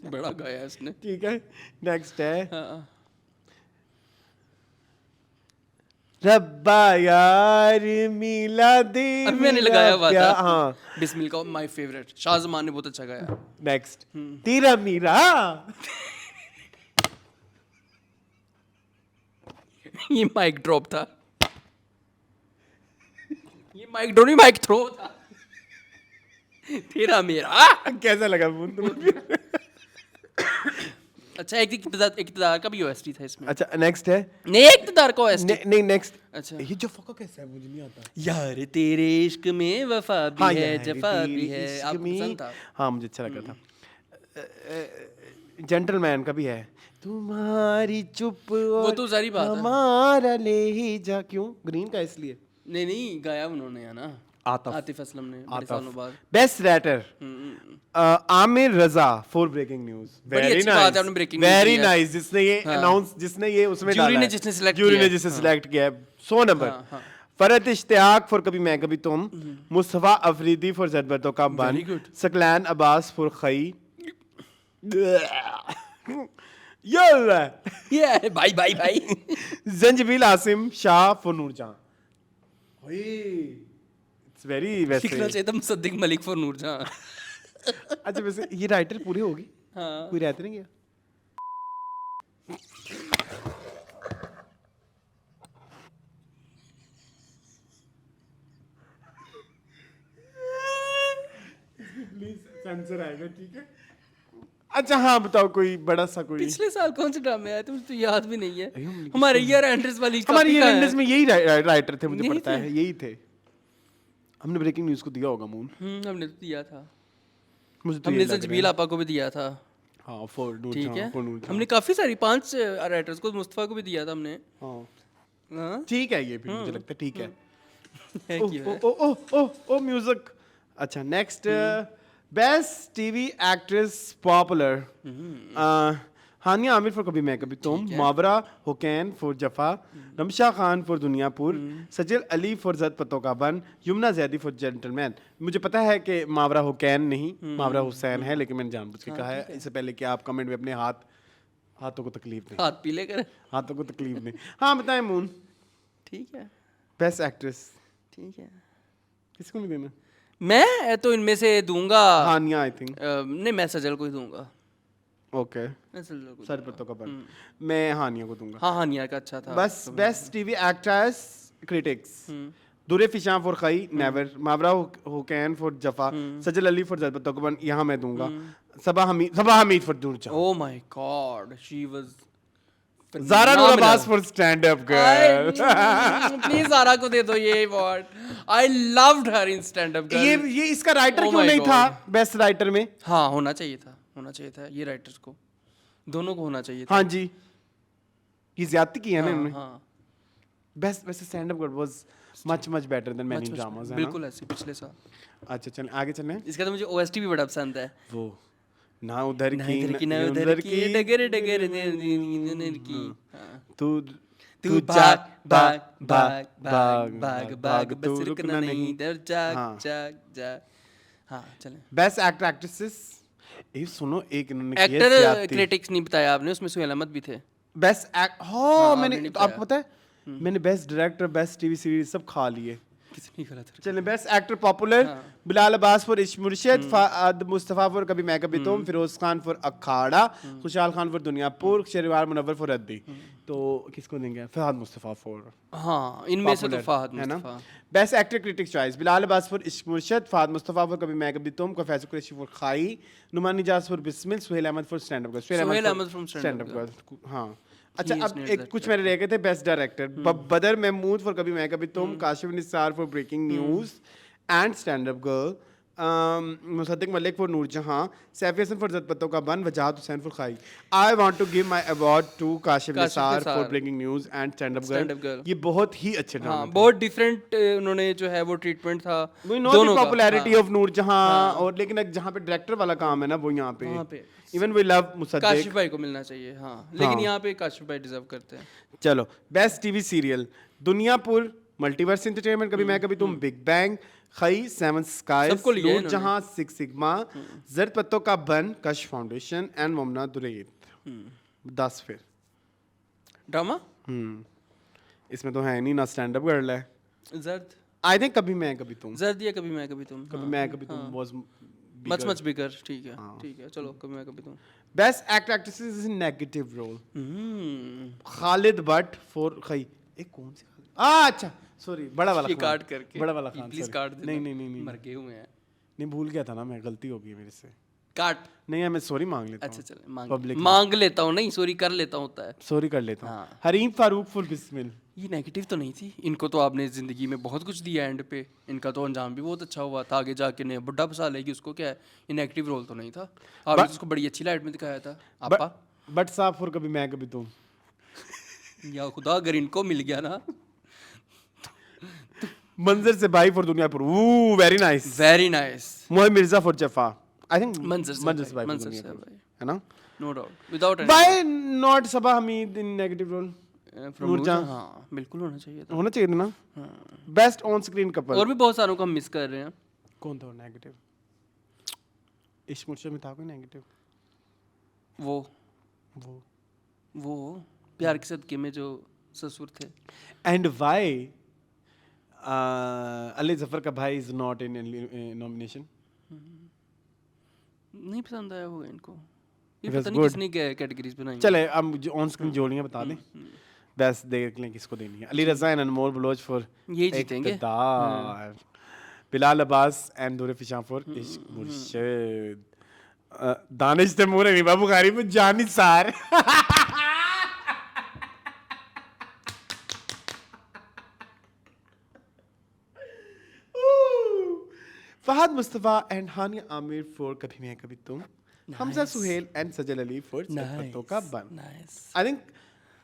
बड़ा गाया इसने। ठीक है, नेक्स्ट है हाँ। रब्बा यार मिला दे अभी मैंने मेरा लगाया हुआ प्यार। था हाँ बिस्मिल का माय फेवरेट, शाहजमान ने बहुत अच्छा गाया। नेक्स्ट तेरा मीरा ये माइक ड्रॉप था, ये माइक ड्रॉप नहीं, माइक थ्रो था। तेरा मेरा कैसा लगा फोन तुम्हें? अच्छा, एक इक़्तिदार का भी ओएसटी था इसमें। अच्छा नेक्स्ट है नहीं, इक़्तिदार का ओएसटी। नहीं नेक्स्ट अच्छा। ये जो फका कैसा है मुझे नहीं आता। यार तेरे इश्क में वफा भी हाँ है, यार, जफा तेरी भी है। इश्क आपको में- पसंद था? हाँ मुझे अच्छा लगा था। जेंटलमैन का भी है तुम्हारी चुप और तो सारी बात है। हमारा ले ही जा। क्यों ग्रीन का इसलिए नहीं गाया उन्होंने है ना, आतिफ। आतिफ असलम ने, बड़े सालों बाद। Best writer Aamir Raza for breaking news. बड़ी अच्छी बात है आपने breaking news वेरी दी है। नाइस। जिसने ये अनाउंस जिसने ये उसमें Jury डाला ने है। जिसने select Jury किया ने है। जिसे सिलेक्ट किया है 100 नंबर। हाँ। फरत इश्तियाक फॉर कभी मैं कभी तुम, मुस्तफा अफरीदी फॉर ज़रबतों का Bunn, Very good. Saqlain Abbas for Khaie, यल्ला ये भाई Zanjabeel Asim Shah for Noorjahan. It's very लिखना वैसे। चाहिए था मुसद्दिक मलिक फॉर नूरजहां। अच्छा वैसे ये राइटर पूरे होगी, हाँ। कोई रहते नहीं गया। सेंसर आएगा ठीक है। अच्छा हाँ बताओ कोई बड़ा सा कोई। पिछले साल कौन से ड्रामे आए थे मुझे तो याद भी नहीं है। हमारे ईयर एंडर्स वाली हमारे copy ये कहाँ है? इंडस में यही राइटर थे मुझे यही पता है, यही थे। हमने ब्रेकिंग न्यूज को दिया होगा मून, हमने तो दिया था, मुझे तो हमने ये लग जंजीबील आपा को भी दिया था। रहा है। हाँ फॉर ठीक है, नूरजहां। हमने काफी सारी 5 राइटर्स को, मुस्तफा को भी दिया था हमने। हाँ हाँ, ठीक है, ये भी मुझे लगता है ठीक है। है ओ कि है। ओ ओ ओ ओ म्यूजिक। अच्छा next best TV actress popular Hania Aamir for Kabhi मैं कभी Tum, Mawra Hussain for Jafaa, Ramsha Khan for Duniyapur, Sajal Ali for Zard Patton का बन, यमुना जैदी फॉर जेंटलमैन। मुझे पता है कि मावरा हुसैन नहीं मावरा हुसैन है, लेकिन मैंने जानबूझ के कहा है इससे पहले कि आप कमेंट में अपने हाथों को तकलीफ दें। हाथ पीले कर। हाथों को तकलीफ दें। हाँ बताएं मून। ठीक है, बेस्ट एक्ट्रेस ठीक है। किसको नहीं देना? मैं तो इनमें से दूंगा हानिया आई थिंक। नहीं, मैं सजल को ही दूंगा। ओके मैं सजल को सर पत्तों का बन। मैं हानिया को दूंगा। हाँ, हानिया का अच्छा था। बस best TV actress critics Dure Fishan for Khaie never, Mawra Hussain for Jafaa, Sajal Ali for Jazbaton Ka Bunn, यहाँ मैं दूंगा। सबा हमीद फॉर दूरचा, oh my God, she was Zara Noor Abbas for Stand up Girl. Please Zara को दे दो ये award. I loved her in Stand up Girl. ये इसका राइटर Oh क्यों my नहीं था God. बेस्ट राइटर में? हाँ, होना चाहिए था ये राइटर्स को, दोनों को होना चाहिए था। हाँ जी, ये ज्यादती की है ना इन्होंने। हाँ, बेस्ट वैसे stand up girl was much then many dramas, है ना? बिल्कुल ऐसे पिछले साल। अच्छा चलें आगे चलें। इसका तो मुझे ओएसटी भी बड़ा पसंद है। वो ना उधर ना की इधर की, ना ये उधर की, डगर डगर डगर की। हाँ। तू भाग भाग भाग भाग भाग भाग, तू बस रुकना नहीं, दर जाग हाँ। जाग जाग। हाँ, चलें। Best actor actresses. ये सुनो एक इन्होंने किया एक्टर ज्यादती। क्रिटिक्स नहीं बताया आपने, उसमें सुहेल अहमद भी थे। बेस्ट एक्ट हाँ आपने मैंने नहीं तो आपको पता है मैंने best director best TV series सब खा लिए। कितनी गलत है। चलें best actor popular Bilal Abbas for इश्क मुर्शिद, फाद मुस्तफा फॉर कभी मैं कभी तुम, फिरोज खान फॉर अखाड़ा, खुशहाल खान फॉर दुनियापुर, शेरवार मुनव्वर फॉर रद्दी। तो किसको देंगे? फहद मुस्तफा फॉर हाँ, इनमें से तो Popular, फहद है ना? Mustafa. Best actor critics choice Bilal Abbas for इश्क मुर्शिद, फाद मुस्तफा फॉर कभी मैं कभी तुम, फैज़ Qureshi for Khaie, Noman Ijaz for Bismil, Sohail Ahmed for Stand up Girl. Sohail Ahmed from Stand Stand Up Up Girl. हाँ अच्छा He is अब not एक that कुछ मेरे रह गए थे बेस्ट डायरेक्टर बदर महमूद फॉर कभी मैं कभी Tum, Kashif Nisar for breaking News and Stand up Girl, Musaddiq Malik for Noorjahan, Saifi Hasan for Zard Patton Ka Bunn, Wajahat Hussain for Khaie. I want to give my award to Kashif Nisar for breaking News and Stand Up Stand Up Girl. Girl। ये बहुत ही अच्छे ड्रामा हाँ, थे। बहुत डिफरेंट उन्होंने जो है वो ट्रीटमेंट था We know दोनों the का। popularity हाँ। of नूरजहां और लेकिन एक जहाँ पे डायरेक्टर वाला काम है ना वो यहाँ वहाँ पे पे even we love Musaddiq. Kashif भाई को मिलना चाहिए। हाँ, लेकिन यहाँ पे काशिफ भाई डिजर्व करते हैं। चलो best TV serial Duniyapur, multiverse entertainment कभी मैं कभी तुम, बिग बैंग, खई, सेवन स्काइज, सबको लिया है इन्होंने। नूरजहां, सिक्स सिग्मा, जर्द पत्तों का बन, कश फाउंडेशन एंड मोमना दुरैत। 10 फिर ड्रामा इसमें तो है नहीं, ना स्टैंड अप गर्ल है। जर्द आई थिंक कभी मैं कभी तुम, जर्द या कभी मैं कभी तुम, कभी मैं कभी तुम वाज मच मच बिगर, ठीक है चलो कभी मैं कभी तुम। Best actor actresses in negative role, hmm, Khalid Bhatt for Khaie, एक कौन सी अच्छा सॉरी, बड़ा वाला ये खान, काट करके बड़ा वाला खान, प्लीज sorry। काट देना, नहीं मर गए हुए हैं, नहीं भूल गया था ना मैं, गलती हो गई मेरे से। काट। नहीं है, मैं सॉरी मांग लेता अच्छा हूँ, चले Public मांग लेता हूँ, नहीं सॉरी कर लेता होता है। सॉरी कर लेता हूँ। हाँ। हरीम फारूक फुल बिस्मिल, ये नेगेटिव तो नहीं थी, इनको तो आपने ज़िंदगी में बहुत कुछ दिया एंड पे, इनका तो अंजाम भी बहुत अच्छा हुआ था, आगे जाके ने बुढ़ा फंसा लेगी उसको, क्या है, ये नेगेटिव रोल तो नहीं था, आपने तो उसको बड़ी अच्छी लाइट में दिखाया था आपा। बट साहब फॉर कभी मैं कभी तुम, या खुदा अगर इनको मिल गया ना, मंजर से भाई for Duniyapur, very nice. Very nice. Mohit Mirza for Jafaa, I think Manzar से मंजर से भाई for मंजर दुनिया से पर, भाई, है ना। No doubt, without by not Saba Hameed in negative role, Noorjahan. हाँ बिल्कुल होना चाहिए था। होना चाहिए था ना। बेस्ट ऑन स्क्रीन कपल, और भी बहुत सारों को हम मिस कर रहे हैं। कौन था नेगेटिव? इश्क मुर्शद में था कोई नेगेटिव? वो वो प्यार के सदके में जो ससुर थे। एंड व्हाई अली जफर का भाई इज नॉट इन नॉमिनेशन? नहीं पसंद आया होगा इनको, ये It was पता नहीं good. किसने कैटेगरीज बनाई। चले हम ऑन स्क्रीन जोड़ियां बता दें, बस देख लें किसको देनी है। अली रजा एंड अनमोल बलोच फॉर ये जीतेंगे। इक़्तिदार, बिलाल अब्बास एंड दूर फिशा फॉर इश्क मुर्शिद, दानिश तैमूर है बाबू गारी में जानी सार। फहद मुस्तफा एंड हानिया आमिर फॉर कभी मैं कभी Tum, Hamza Sohail and Sajal Ali for Patton Ka Bunn. Nice. I think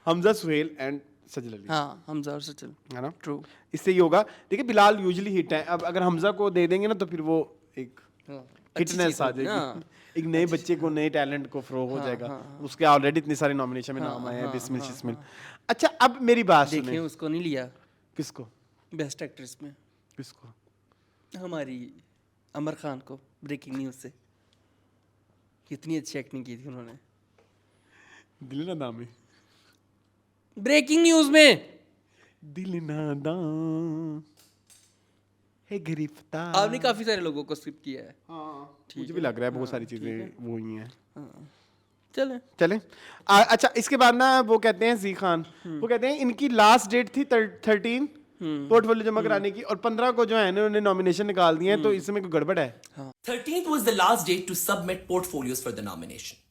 Hamza Sohail and Sajal Ali, हाँ हमजा और सचल, है ना। ट्रू। इससे ये होगा, देखिए बिलाल यूजुअली हिट है, अब अगर हमजा को दे देंगे ना तो फिर वो एक हिटनेस आ जाएगी, एक नए बच्चे को, नए टैलेंट को फ्रो हो जाएगा। उसके ऑलरेडी इतने सारे नॉमिनेशन में नाम आए हैं, बिस्मिल शिस्मिल। अच्छा अब मेरी बात देखिए सुने, उसको नहीं लिया किसको बेस्ट एक्ट्रेस में, किसको? हमारी अमर खान को, ब्रेकिंग न्यूज से। कितनी अच्छी एक्टिंग की थी उन्होंने दिल नादाम, ब्रेकिंग न्यूज में। दिल नादाम है गिरफ्तार। आपने काफी सारे लोगों को स्किप किया है। हाँ, मुझे भी लग रहा है बहुत सारी चीजें वो ही हैं। चले चले अच्छा, इसके बाद ना वो कहते हैं जी खान, वो कहते हैं इनकी लास्ट डेट थी 13 पोर्टफोलियो जमा कराने की, और 15 को जो है ना उन्होंने नॉमिनेशन निकाल दिए हैं, तो इसमें कोई गड़बड़ है। 13th was the last date to submit portfolios for the nomination.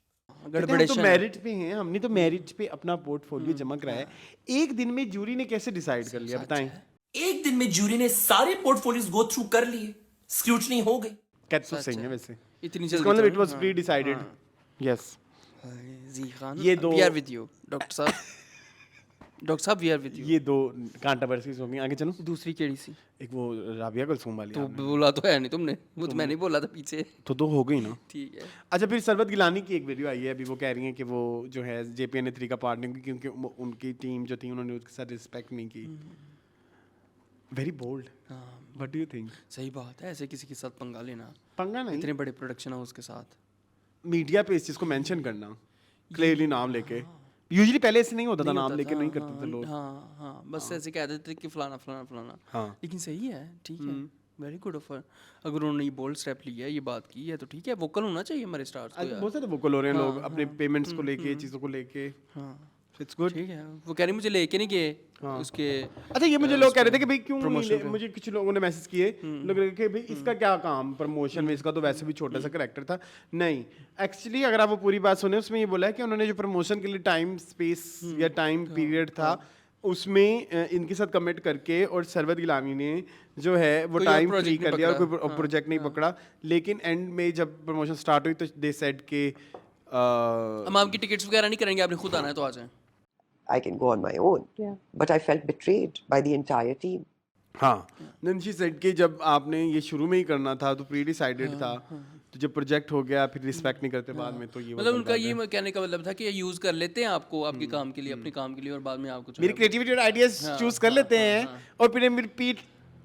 कहते हैं हम तो गड़बड़ेशन है। मेरिट पे हैं, हमने तो मेरिट पे अपना पोर्टफोलियो जमा कराया है। एक दिन में जूरी ने कैसे डिसाइड कर लिया बताएं? एक दिन में जूरी ने सारे पोर्टफोलियोज गो थ्रू कर लिए, स्क्रूटनी हो गई। कहते तो सही है वैसे, इतनी इसका जल्दी मतलब तो it was pre decided. Yes, जी खान, ये दो- we are with you doctor sahab, doctor sahab we are with you. ये दो कंट्रोवर्सीज हो गई। आगे चलो, दूसरी केड़ी सी? एक वो राबिया कुलसूम वाली तो आपने। बोला तो है नहीं तुमने, वो तो मैंने बोला था पीछे। तो दो हो गई ना। ठीक है। अच्छा, फिर सरबत गिलानी की एक वीडियो आई है अभी, वो कह रही हैं कि वो जो है JPN 3 का पार्ट नहीं, क्योंकि उनकी टीम जो थी उन्होंने उसके साथ रिस्पेक्ट नहीं की। Very bold, what do you think? सही बात है, ऐसे किसी के साथ पंगा लेना, पंगा नहीं, इतने बड़े प्रोडक्शन हाउस के साथ। मीडिया पे इस चीज को मेंशन करना क्लियरली नाम लेके। यूजुअली पहले ऐसे नहीं होता था, नाम लेके नहीं करते थे लोग। हाँ हाँ, बस ऐसे कह देते थे कि फलाना फलाना फलाना। हाँ। लेकिन सही है, ठीक है, वेरी गुड ऑफर। अगर उन्होंने ये बोल्ड स्टेप लिया है, ये बात की है, तो ठीक है, वोकल होना चाहिए हमारे स्टार्स को यार। बहुत सारे वोकल हो रहे हैं लोग अपने पेमेंट्स को लेके, चीजों को लेके। It's good. ठीक है, वो कह रही मुझे लेके नहीं गए उसके। अच्छा, ये मुझे लोग कह रहे थे कि भाई क्यों नहीं promotion पे। मुझे कुछ लोगों ने मैसेज किए, लोग कह रहे कि भाई इसका क्या काम प्रमोशन में, इसका तो वैसे भी छोटा सा कैरेक्टर था। नहीं, एक्चुअली अगर आप वो पूरी बात सुने, उसमें ये बोला है कि उन्होंने जो प्रमोशन के लिए टाइम स्पेस या टाइम पीरियड था, उसमें इनके साथ कमिट करके, और सरबत गिलानी ने जो है वो कोई और टाइम project फ्री नहीं कर दिया और पकड़ा। कोई प्रोजेक्ट नहीं पकड़ा। लेकिन एंड में जब प्रमोशन स्टार्ट हुई तो दे सेड के हम आपकी टिकट्स वगैरह नहीं करेंगे, आपने खुद आना है तो आ जाएं। I can go on my own. But I felt betrayed by the entire team. हाँ, नंशी सेड कि जब आपने ये शुरू में ही करना था तो प्री डिसाइडेड था, तो जब प्रोजेक्ट हो गया फिर रिस्पेक्ट नहीं करते बाद में, तो ये मतलब उनका ये कहने का मतलब था कि यूज कर लेते हैं आपको आपके काम के लिए, अपने काम के लिए, और बाद में आपको मेरी क्रिएटिविटी और आइडियाज चूज कर लेते हैं, और फिर मेरी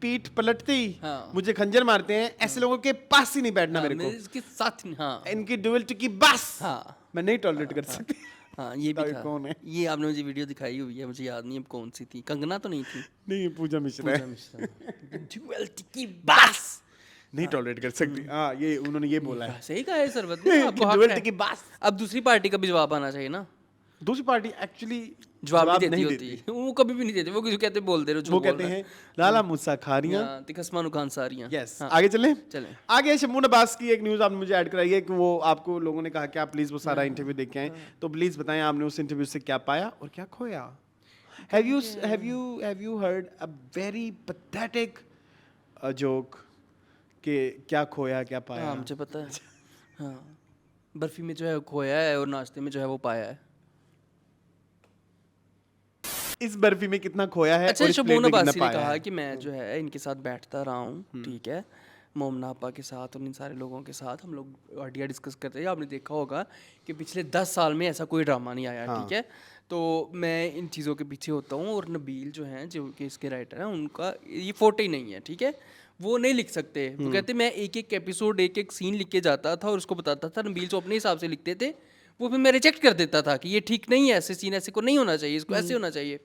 पीठ पलटते ही मुझे खंजर मारते हैं। ऐसे लोगों के पास ही नहीं बैठना मेरे को, इसके साथ। हाँ इनकी ड्यूअलिटी की बस हाँ मैं नहीं टॉलरेट कर सकती। हाँ ये भी ये था। कौन है? ये आपने मुझे वीडियो दिखाई हुई है, मुझे याद नहीं अब कौन सी थी, कंगना तो नहीं थी। नहीं, ये पूजा मिश्रा है। ड्यूअलिटी की बास। नहीं टॉलरेट कर सकती। हाँ, ये उन्होंने ये बोला है सही कहा है सरबत ने, आपको हक ड्यूअलिटी है। की बास। अब दूसरी पार्टी का भी जवाब आना चाहिए ना। दूसरी पार्टी एक्चुअली जवाब नहीं देती होती, वो कभी भी नहीं देते, वो किसी को कहते बोल दे रहे हो, वो झूठ बोल कहते रहा हैं लाला मूसा खारियां। है। तिकस्मानु खान सारियां। यस, हाँ, आगे चलें। चलें। आगे शमून अब्बास की एक न्यूज़ आपने मुझे ऐड कराई है कि वो आपको लोगों ने कहा कि आप प्लीज़ वो सारा इंटरव्यू देख के आए, तो प्लीज़ बताएं आपने उस इंटरव्यू से क्या पाया और क्या खोया। Have you heard a very pathetic joke कि क्या खोया क्या पाया? हाँ मुझे पता है। हाँ, बर्फी में जो है खोया है और नाश्ते में जो है वो पाया है। इस बर्फी में कितना खोया है अच्छा, और इस प्लेट शमून में कितना अब्बासी ने पाया कहा है? कि मैं जो है इनके साथ बैठता रहा हूँ, ठीक है, मोमना आपा के साथ और इन सारे लोगों के साथ हम लोग आइडिया डिस्कस करते हैं। आपने देखा होगा कि पिछले 10 साल में ऐसा कोई ड्रामा नहीं आया, ठीक है। तो मैं इन चीज़ों के पीछे होता हूँ और नबील जो हैं जो कि इसके राइटर हैं उनका ये फोटे ही नहीं है, ठीक है। वो नहीं लिख सकते, वो कहते मैं एक एक एपिसोड एक एक सीन लिख के जाता था और उसको बताता था, नबील जो अपने हिसाब से लिखते थे वो फिर मैं रिजेक्ट कर देता था कि ये ठीक नहीं है, ऐसे सीन ऐसे को नहीं होना चाहिए, इसको ऐसे होना चाहिए।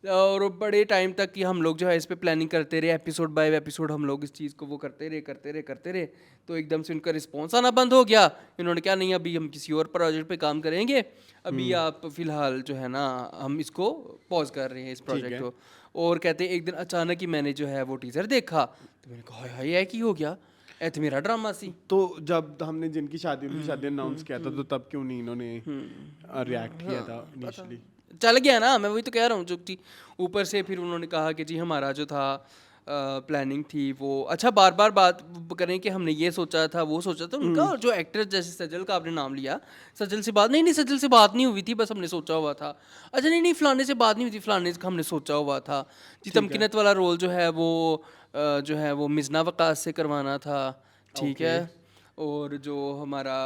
और बड़े टाइम तक कि हम लोग जो है इस पे प्लानिंग करते रहे, एपिसोड बाय एपिसोड हम लोग इस चीज़ को वो करते रहे, तो एकदम से उनका रिस्पॉन्स आना बंद हो गया। इन्होंने क्या, नहीं अभी हम किसी और प्रोजेक्ट पे काम करेंगे, अभी आप फिलहाल जो है ना हम इसको पॉज कर रहे हैं इस प्रोजेक्ट को। और कहते एक दिन अचानक ही मैंने जो है वो टीज़र देखा, तो मैंने कहा हाय ये की हो गया, ऐ तो मेरा ड्रामा सी। तो जब हमने जिनकी शादी उनकी शादी अनाउंस किया था, तो तब क्यों नहीं इन्होंने रिएक्ट किया था इनिशियली? चल गया ना, मैं वही तो कह रहा हूँ, जो थी ऊपर से फिर उन्होंने कहा कि जी हमारा जो था प्लानिंग थी वो, अच्छा बार बार बात करें कि हमने ये सोचा था वो सोचा था उनका। और जो एक्टर जैसे सजल का आपने नाम लिया, सजल से बात नहीं सजल से बात नहीं हुई थी, बस हमने सोचा हुआ था। अच्छा नहीं फलाने से बात नहीं हुई थी, फलाने से हमने सोचा हुआ था जी। तमकीनत वाला रोल जो है वो मिजना वकास से करवाना था, ठीक है। और जो हमारा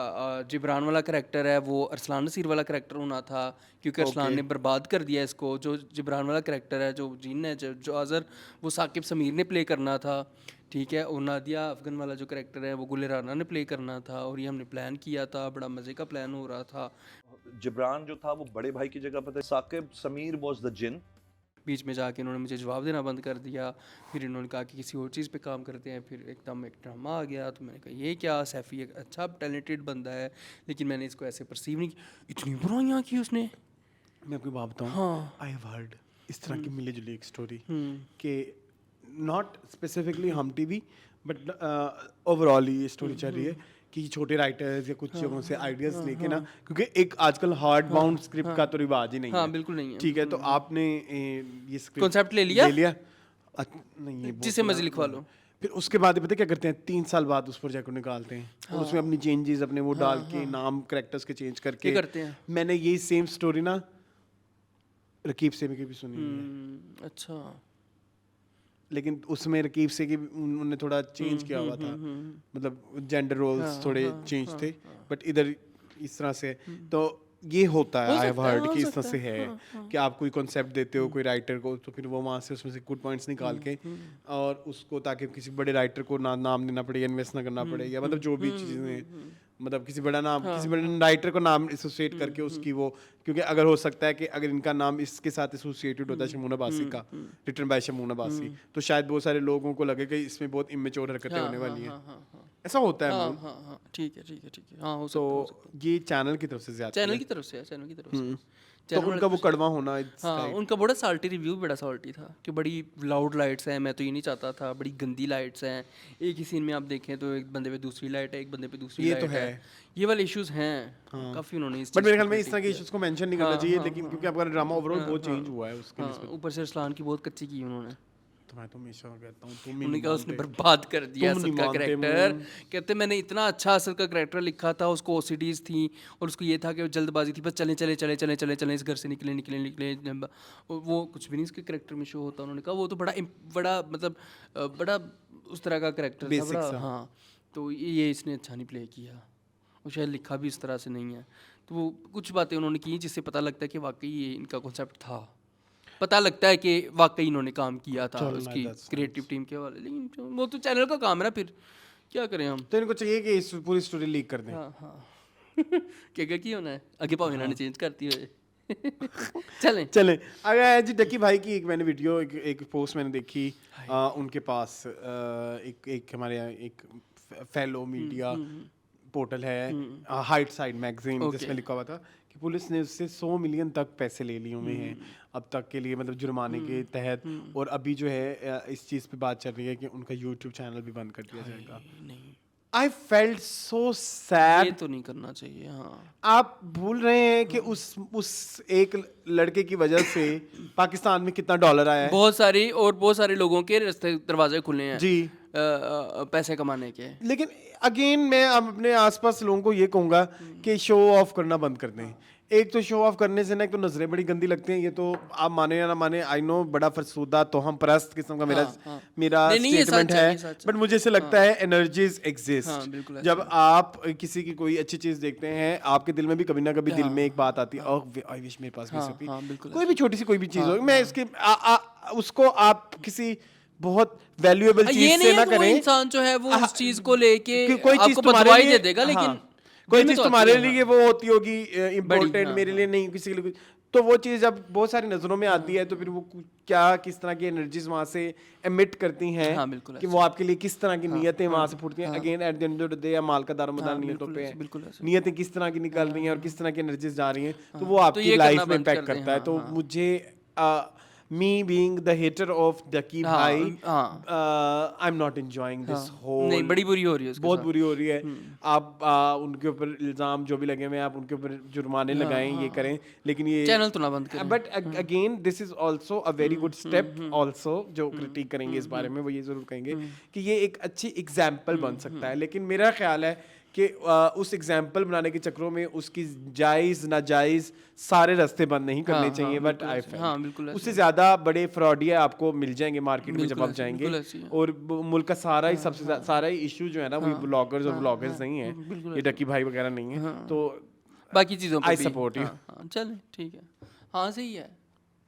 जिब्रान वाला करैक्टर है वो अरसलान नसीर वाला करैक्टर होना था, क्योंकि अरसलान ने बर्बाद कर दिया इसको। जो जिब्रान वाला करैक्टर है, जो जीन है, जो अज़र, वो साकिब समीर ने प्ले करना था, ठीक है। और नादिया अफगन वाला जो करैक्टर है वो गुल राना ने प्ले करना था। और ये हमने प्लान किया था, बड़ा मज़े का प्लान हो रहा था। जिब्रान जो था वो बड़े भाई की जगह पर था, साकिब समीर वाज द जिन। बीच में जाके इन्होंने मुझे जवाब देना बंद कर दिया, फिर इन्होंने कहा कि किसी और चीज़ पे काम करते हैं, फिर एकदम एक ड्रामा आ गया। तो मैंने कहा ये क्या, सैफ़ी एक अच्छा टैलेंटेड बंदा है, लेकिन मैंने इसको ऐसे परसीव नहीं किया। इतनी बुराइयाँ की उसने। मैं आपको बात बताऊं, हाँ। आई हैव हर्ड इस तरह की मिली जुली एक स्टोरी कि नॉट स्पेसिफिकली हम टीवी बट ओवरऑल ये स्टोरी चल रही है कि छोटे राइटर्स या कुछ जगहों से आइडियाज लेके ना, क्योंकि एक आजकल हार्ड बाउंड स्क्रिप्ट का तो रिवाज ही नहीं है। हाँ बिल्कुल नहीं है। ठीक है, तो आपने ये स्क्रिप्ट Concept ले लिया? नहीं, ये जिसे मर्जी लिखवा लो। फिर उसके बाद पता क्या करते हैं, 3 साल बाद उस प्रोजेक्ट को निकालते हैं और उसमें अपनी चेंजेस अपने वो डाल के नाम कैरेक्टर्स के चेंज करके करते हैं। मैंने ये सेम स्टोरी ना रकीब से भी सुनी हुई है, अच्छा लेकिन उसमें रकीब से की उन्होंने थोड़ा चेंज किया हुआ था, मतलब जेंडर रोल्स थोड़े चेंज थे, बट इधर इस तरह से तो ये होता है। आई हैव हर्ड कि इस तरह से है कि आप कोई कॉन्सेप्ट देते हो कोई राइटर को, तो फिर वो वहाँ से उसमें से गुड पॉइंट्स निकाल के और उसको, ताकि किसी बड़े राइटर को नाम देना पड़े, इन्वेस्ट ना करना पड़े, या मतलब जो भी चीज़ें, मतलब किसी बड़े राइटर को नाम एसोसिएट करके उसकी वो, क्योंकि अगर हो सकता है कि अगर इनका नाम इसके साथ एसोसिएटेड होता है शमून अब्बासी का, रिटन बाय शमून अब्बासी, तो शायद बहुत सारे लोगों को लगे कि इसमें बहुत इमेच्योर हरकतें होने वाली हैं। ऐसा होता है। हाँ ठीक है हाँ हो तो सकता ये चैनल की तरफ से ज्यादा, चैनल की तरफ से तो उनका वो कड़वा होना, हाँ उनका बड़ा साल्टी रिव्यू बड़ा साल्टी था कि बड़ी लाउड लाइट्स हैं, मैं तो ये नहीं चाहता था, बड़ी गंदी लाइट्स हैं, एक ही सीन में आप देखें तो एक बंदे पे दूसरी लाइट है, एक बंदे पे दूसरी लाइट है, ये वाले इश्यूज हैं काफ़ी उन्होंने बट मेरे ख्याल में इस तरह के इश्यूज को मेंशन नहीं करना चाहिए, लेकिन क्योंकि आपका ड्रामा ओवरऑल बहुत चेंज हुआ है उसके लिए। ऊपर से अरसलान की बहुत कच्ची की उन्होंने, तो मैं तो हमेशा कहता हूँ उन्होंने कहा उसने बर्बाद कर दिया असद का करैक्टर। कहते मैंने इतना अच्छा असद का करैक्टर लिखा था, उसको ओसीडीज थी और उसको ये था कि जल्दबाजी थी, बस चले इस घर से निकले, वो कुछ भी नहीं उसके करैक्टर में शो होता। उन्होंने कहा वो तो बड़ा मतलब बड़ा उस तरह का करैक्टर था, बड़ा। हाँ तो ये इसने अच्छा नहीं प्ले किया, वो शायद लिखा भी इस तरह से नहीं है। तो वो कुछ बातें उन्होंने की जिससे पता लगता है कि वाकई ये इनका कॉन्सेप्ट था, पता लगता है कि वाकई इन्होंने काम किया था उसकी क्रिएटिव टीम के हवाले, लेकिन वो तो चैनल का काम है ना, फिर क्या करें हम। तो इनको चाहिए कि इस पूरी स्टोरी लीक कर दें। हाँ क्या की होना है अगे भाव इन्होंने चेंज करती हुए चलें चलें अगर जी डक्की भाई की एक मैंने वीडियो एक पोस्ट मैंने देखी उनके पास एक हमारे यहाँ एक फेलो मीडिया पोर्टल है हाइट साइड मैगजीन जिसमें लिखा हुआ था कि पुलिस ने उससे 100 मिलियन तक पैसे ले लिए हुए हैं अब तक के लिए मतलब जुर्माने के तहत और अभी जो है इस चीज़ पे बात चल रही है कि उनका यूट्यूब चैनल भी बंद कर दिया जाएगा आई फेल्ट सो ये सैड तो नहीं करना चाहिए हाँ आप भूल रहे हैं कि उस एक लड़के की वजह से पाकिस्तान में कितना डॉलर आया है बहुत सारे लोगों के रास्ते दरवाजे खुले हैं जी पैसे कमाने के लेकिन अगेन मैं अब अपने आसपास लोगों को ये कहूँगा कि शो ऑफ करना बंद कर दें एक तो शो ऑफ करने से ना एक तो नजरें बड़ी गंदी लगती हैं ये तो आप माने या ना माने आई नो बड़ा फरसूदा तो हम परस्त किस्म का मेरा नहीं, ये स्टेटमेंट सच है, है ये सच है। बट मुझे ऐसे लगता है एनर्जीज हाँ, एग्जिस्ट बिल्कुल जब आप किसी की कोई अच्छी चीज देखते हैं आपके दिल में भी कभी ना कभी दिल में एक बात आती है आई विश मेरे पास भी ऐसी हाँ, होती बिल्कुल कोई भी छोटी सी कोई भी चीज हो मैं इसके उसको आप किसी बहुत वैल्यूएबल ये चीज नहीं से है ना कि वो करें इंसान जो है वो उस चीज को लेके कोई चीज आपको तुम्हारे बदवाई लिए दे देगा लेकिन कोई दिल में चीज तो आती तुम्हारे है, लिए वो होती होगी इम्पोर्टेंट हाँ, मेरे लिए नहीं किसी के लिए तो वो चीज़ जब बहुत सारी नज़रों में आती है तो फिर वो क्या किस तरह की एनर्जीज वहाँ से एमिट करती हैं हाँ, बिल्कुल कि वो आपके लिए किस तरह की नीयतें वहाँ से फूटती हैं again at the end of the day माल का दारोमदार हाँ, नियतों पे बिल्कुल है ऐसे। नीयतें किस तरह की निकल रही हैं और किस तरह की एनर्जीज जा रही हैं तो वो तो आपकी ये लाइफ करना में बंद इम्पैक्ट कर दें, करता है हाँ, तो हाँ। मुझे me being the hater of Ducky हाँ, भाई हाँ। I'm not enjoying this whole नहीं बड़ी बुरी हो रही है उसके बहुत साथ। बुरी हो रही है आप उनके ऊपर इल्जाम जो भी लगे हुए हैं आप उनके ऊपर जुर्माने लगाएं ये करें लेकिन ये चैनल तो ना बंद करें। But again this is also a very good step also जो क्रिटिक करेंगे इस बारे में वो ये जरूर कहेंगे कि ये एक अच्छी एग्जाम्पल बन सकता है लेकिन मेरा ख्याल है कि उस एग्जाम्पल बनाने के चक्करों में उसकी जायज़ नाजायज़ सारे रास्ते बंद नहीं करने चाहिए बट आई हाँ, बिल्कुल फेल ऐसे उससे ज़्यादा बड़े फ्रॉडिया आपको मिल जाएंगे मार्केट में जब बिल्कुल आप ऐसे, जाएंगे बिल्कुल ऐसे ही है। और मुल्क का सारा ही सबसे सारा ही इशू जो है ना वो ब्लॉगर्स और ब्लॉगर्स नहीं है ये डकी भाई वगैरह नहीं है तो बाकी चीजों पे I भी support you. चलें ठीक है हाँ सही है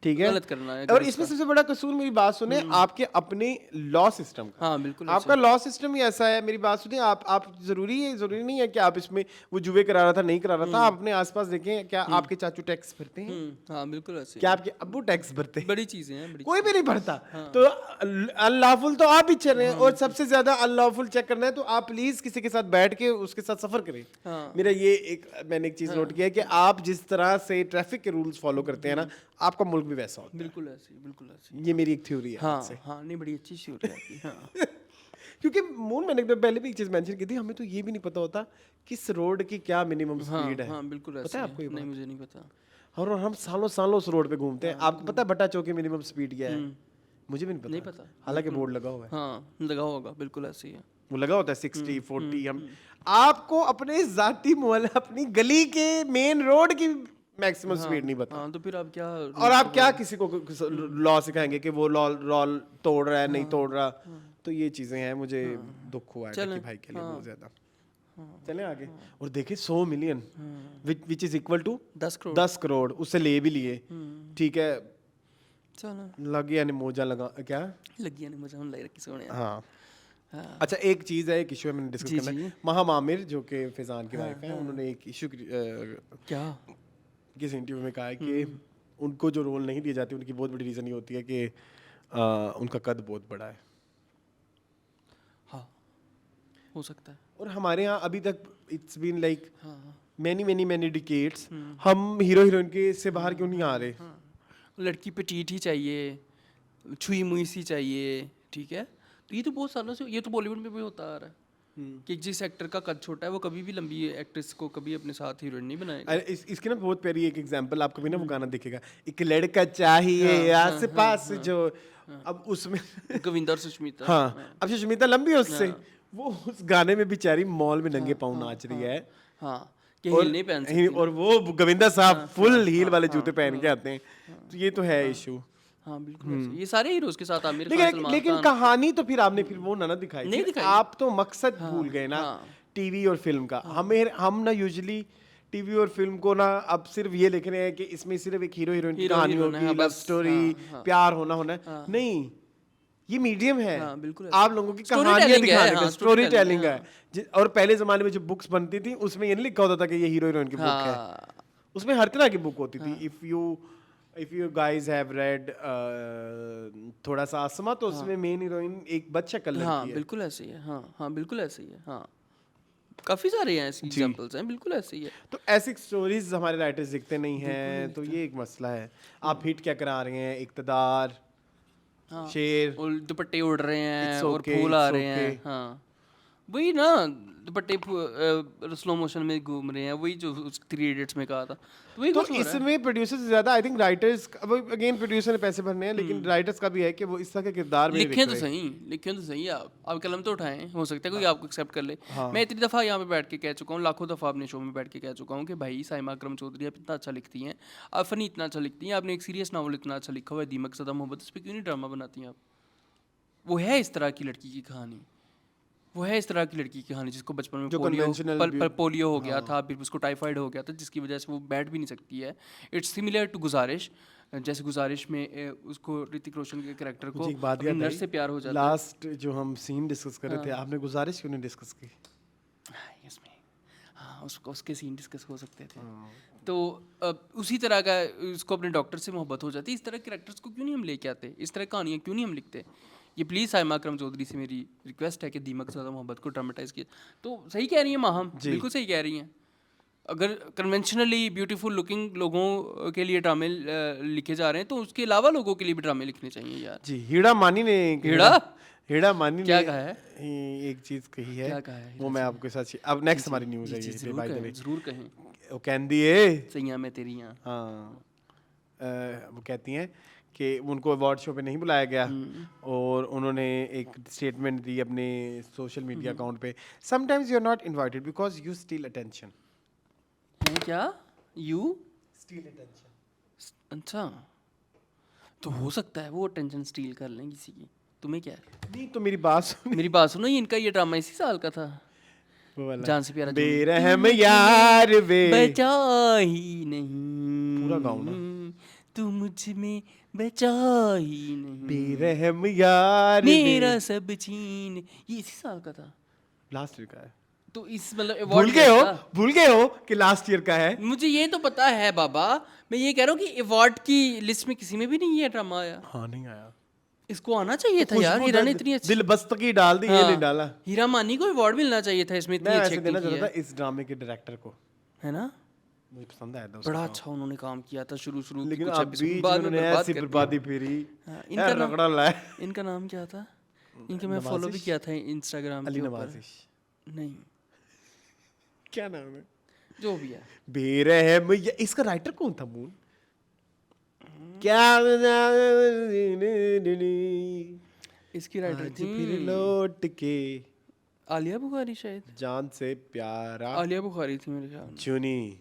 ठीक है गलत करना है और गलत इसमें सबसे बड़ा कसूर मेरी बात सुने आपके अपने लॉ सिस्टम का हाँ बिल्कुल आपका लॉ सिस्टम ही ऐसा है मेरी बात सुनिए आप जरूरी नहीं है कि आप इसमें वो जुए करा रहा था नहीं करा रहा था आप अपने आसपास देखें क्या आपके चाचू टैक्स भरते हैं हाँ बिल्कुल ऐसे क्या आपके अब्बू टैक्स भरते हैं बड़ी चीजें हैं बड़ी कोई भी नहीं भरता तो अनलॉफुल तो आप ही चल रहे हैं और सबसे ज्यादा अनलॉफुल चेक करना है तो आप प्लीज किसी के साथ बैठ के उसके साथ सफर करें मेरा ये मैंने एक चीज नोट किया है कि आप जिस तरह से ट्रैफिक के रूल्स फॉलो करते हैं ना आपका मुल्क भी वैसा होता बिल्कुल ऐसे है ये मेरी एक थ्योरी है हाँ हाँ नहीं बड़ी अच्छी सी होती है हाँ क्योंकि मून मैंने तो पहले भी एक चीज मेंशन की थी हमें तो ये भी नहीं पता होता किस रोड की क्या मिनिमम स्पीड है हाँ बिल्कुल ऐसे पता है आपको ये नहीं मुझे नहीं पता और हम सालों सालों उस रोड पे घूमते हैं आपको पता है बट्टा चौक की मिनिमम स्पीड क्या है मुझे भी नहीं पता हालांकि बोर्ड लगा हुआ है हाँ लगा होगा बिल्कुल ऐसे ही है वो लगा होता है 60 40 हम आपको अपने जाती मोहल्ले अपनी गली के मेन रोड की मैक्सिमम स्पीड नहीं पता हाँ तो फिर आप क्या और आप क्या किसी को लॉ सिखाएंगे कि वो लॉ तोड़ रहा है नहीं तोड़ रहा तो ये चीजें हैं मुझे दुख हुआ है कि भाई के लिए बहुत ज्यादा चलें आगे और देखे 100 million which is equal to 10 crore उससे ले भी लिए ठीक है चलो लगी यानी मोजा लगा क्या लगी नहीं मुझे हम लग रहा सोने हाँ अच्छा एक चीज है एक इशू है मैंने डिस्कस करना है महाम आमिर जो कि फैजान की वाइफ है उन्होंने एक इशू क्या किस इंटरव्यू में कहा है कि उनको जो रोल नहीं दिए जाते उनकी बहुत बड़ी रीज़न ये होती है कि उनका कद बहुत बड़ा है हाँ हो सकता है और हमारे यहाँ अभी तक it's been like many decades हम हीरो हीरोइन के से बाहर क्यों नहीं आ रहे लड़की पेटीट ही चाहिए छुई मुई सी चाहिए ठीक है तो ये तो बहुत सालों से ये तो बॉलीवुड में भी होता आ रहा है कि जिस एक्टर का कद छोटा है वो कभी भी लंबी एक्ट्रेस को कभी अपने साथ हीरोइन नहीं बनाएगा इसकी ना बहुत प्यारी एक एग्जांपल आपको भी ना वो गाना दिखेगा एक लड़का चाहिए आस पास जो अब उसमें गोविंदा और सुष्मिता हाँ अब सुष्मिता लंबी है उससे वो उस गाने में बेचारी मॉल में नंगे पाँव नाच रही है हाँ कि हील नहीं पहन सकती और वो गोविंदा साहब फुल हील वाले जूते पहन के आते हैं तो ये तो है इशू हाँ बिल्कुल ऐसे। ये सारे हीरोज के साथ आमिर खान सलमान लेकिन खान कहानी तो फिर आपने फिर वो ना दिखाई नहीं फिर दिखाई। आप तो मकसद भूल गए ना टीवी और फिल्म का हम ना यूजुअली टीवी और फिल्म को ना अब सिर्फ ये लिख रहे हैं कि इसमें सिर्फ एक हीरो हीरोइन की कहानी होगी लव स्टोरी प्यार होना है नहीं ये मीडियम है, हाँ, बिल्कुल है। आप लोगों की Storytelling कहानियां है, दिखाने हाँ, का, स्टोरी टेलिंग storytelling, है। और पहले जमाने में जो बुक्स बनती थी उसमें ये नहीं लिखा होता था कि ये हीरो हीरोइन की बुक है, हाँ उसमें हर तरह की बुक होती थी। If you guys have read थोड़ा सा आसमा, तो उसमें मेन हीरोइन एक बदशक्ल हाँ लड़की है। बिल्कुल ऐसे ही है, हाँ हाँ बिल्कुल ऐसे ही है, हाँ काफ़ी सारे हैं ऐसे एग्जांपल्स हैं, बिल्कुल ऐसे ही है। तो ऐसी स्टोरीज हमारे राइटर्स दिखते नहीं हैं, तो ये एक मसला है। आप हिट क्या करा रहे हैं, इक़्तिदार, हाँ शेर, और दुपट्टे उड़ रहे हैं It's और okay, फूल आ it's रहे हैं, okay. हाँ वही ना, दुपट्टे स्लो मोशन में घूम रहे हैं, वही जो 3 इडियट्स में कहा था, तो वही तो कुछ हो रहा है। इसमें प्रोड्यूसर्स ज्यादा, I think writers, again producer ने पैसे भरने हैं, लेकिन राइटर्स का भी है कि वो इस तरह के किरदार में नहीं लिखें दिख तो रहे। सही, लिखें तो सही, आप कलम तो उठाएं, हो सकता है कोई आपको एक्सेप्ट कर ले। हाँ। मैं इतनी दफ़ा यहाँ पे बैठ के कह चुका हूँ, लाखों दफ़ा अपने शो में बैठ के कह चुका हूँ कि भाई साइमा अकरम चौधरी आप इतना अच्छा लिखती हैं, आप फ़नी इतना अच्छा लिखती हैं, आपने एक सीरियस नावल इतना अच्छा लिखा हुआ है दीमक सदा मोहब्बत, इस पर क्यों नहीं ड्रामा बनाती हैं आप? वो है इस तरह की लड़की की कहानी, वो है इस तरह की लड़की की कहानी जिसको बचपन में जो conventional पोलियो हो गया था, फिर उसको टाइफाइड हो गया था, जिसकी वजह से वो बैठ भी नहीं सकती है। इट्स सिमिलर टू गुजारिश, जैसे गुजारिश में उसको ऋतिक रोशन के कैरेक्टर को मुझे एक बात अपनी याद नर्स से प्यार हो आई, जाता है। लास्ट जो हम सीन डिस्कस कर रहे थे, आपने गुजारिश क्यों नहीं डिस्कस की? इसमें हाँ उसके सीन डिस्कस हो सकते थे, तो उसी तरह का उसको अपने डॉक्टर से मोहब्बत हो जाती है। इस तरह के कैरेक्टर्स को क्यों नहीं हम लेके आते, इस तरह कहानियाँ क्यों नहीं हम लिखते? ये प्लीज़ साइमा अकरम चौधरी से मेरी रिक्वेस्ट है कि दीमक ज़्यादा मोहब्बत को ड्रामेटाइज किया। तो सही कह रही हैं माहम, बिल्कुल सही कह रही हैं। अगर कन्वेंशनली ब्यूटीफुल लुकिंग लोगों के लिए ड्रामे लिखे जा रहे हैं, तो उसके अलावा लोगों के लिए भी ड्रामे लिखने चाहिए यार। जी, हीड़ा मानी ने हीड़ा मानी क्या ने कहा है? एक चीज कही है, क्या कहा है वो मैं आपके साथ अब नेक्स्ट हमारी न्यूज़ है ये, बाय द वे। ज़रूर कहें। वो कहती है, सैया मैं तेरी यहाँ। हाँ, वो कहती हैं कि उनको अवार्ड शो पे नहीं बुलाया गया, और उन्होंने एक स्टेटमेंट दी अपने सोशल मीडिया अकाउंट पे, sometimes you are not invited because you steal attention. क्या यू स्टील अटेंशन, अच्छा, तो हो सकता है वो अटेंशन स्टील कर लें किसी की, तुम्हें क्या है? नहीं तो मेरी बात सुन, मेरी बात सुनो, इनका ये ड्रामा इसी साल का था, वो वाला जान से प्यारा बेरहम यार वे, बचा ही नहीं पूरा गाओ ना। तू मुझ में बचा ही नहीं, बेरहम यार मेरा सब छीन, ये इसी साल का था। लास्ट ईयर का है। तो इस मतलब भूल गए हो कि लास्ट ईयर का है। मुझे ये तो पता है बाबा, मैं ये कह रहा हूँ कि अवार्ड की लिस्ट में किसी में भी नहीं ये ड्रामा आया। हाँ, नहीं आया, इसको आना चाहिए था यार, हीरा ने इतनी अच्छी दिल बस्तकी डाल दी, ये नहीं डाला। हीरा मानी को अवार्ड मिलना चाहिए था इसमें, इतनी मैं अच्छी ऐसे देना एक्टिंग की चाहता था है, इस ड्रामे के डायरेक्टर को, है ना? मुझे पसंद आया था उसका बड़ा काम। अच्छा उन्होंने काम किया था शुरू लेकिन कुछ अब episode बीच बाद में उन्होंने बर्बाद ऐसी कर दिया। बर्बादी फेरी, हाँ, यार रगड़ा लाए। इनका नाम क्या था? इनके मैं फॉलो भी किया था इंस्टाग्राम अली के ऊपर। नवाजिश, नहीं, क्या नाम है, जो भी है। बेरहम, इसका राइटर कौन था मून? क्या इसकी राइटर आज फिर थी लौट के आलिया बुखारी, शायद जान से प्यारा, आलिया बुखारी थी मेरे ख्याल में। जुनी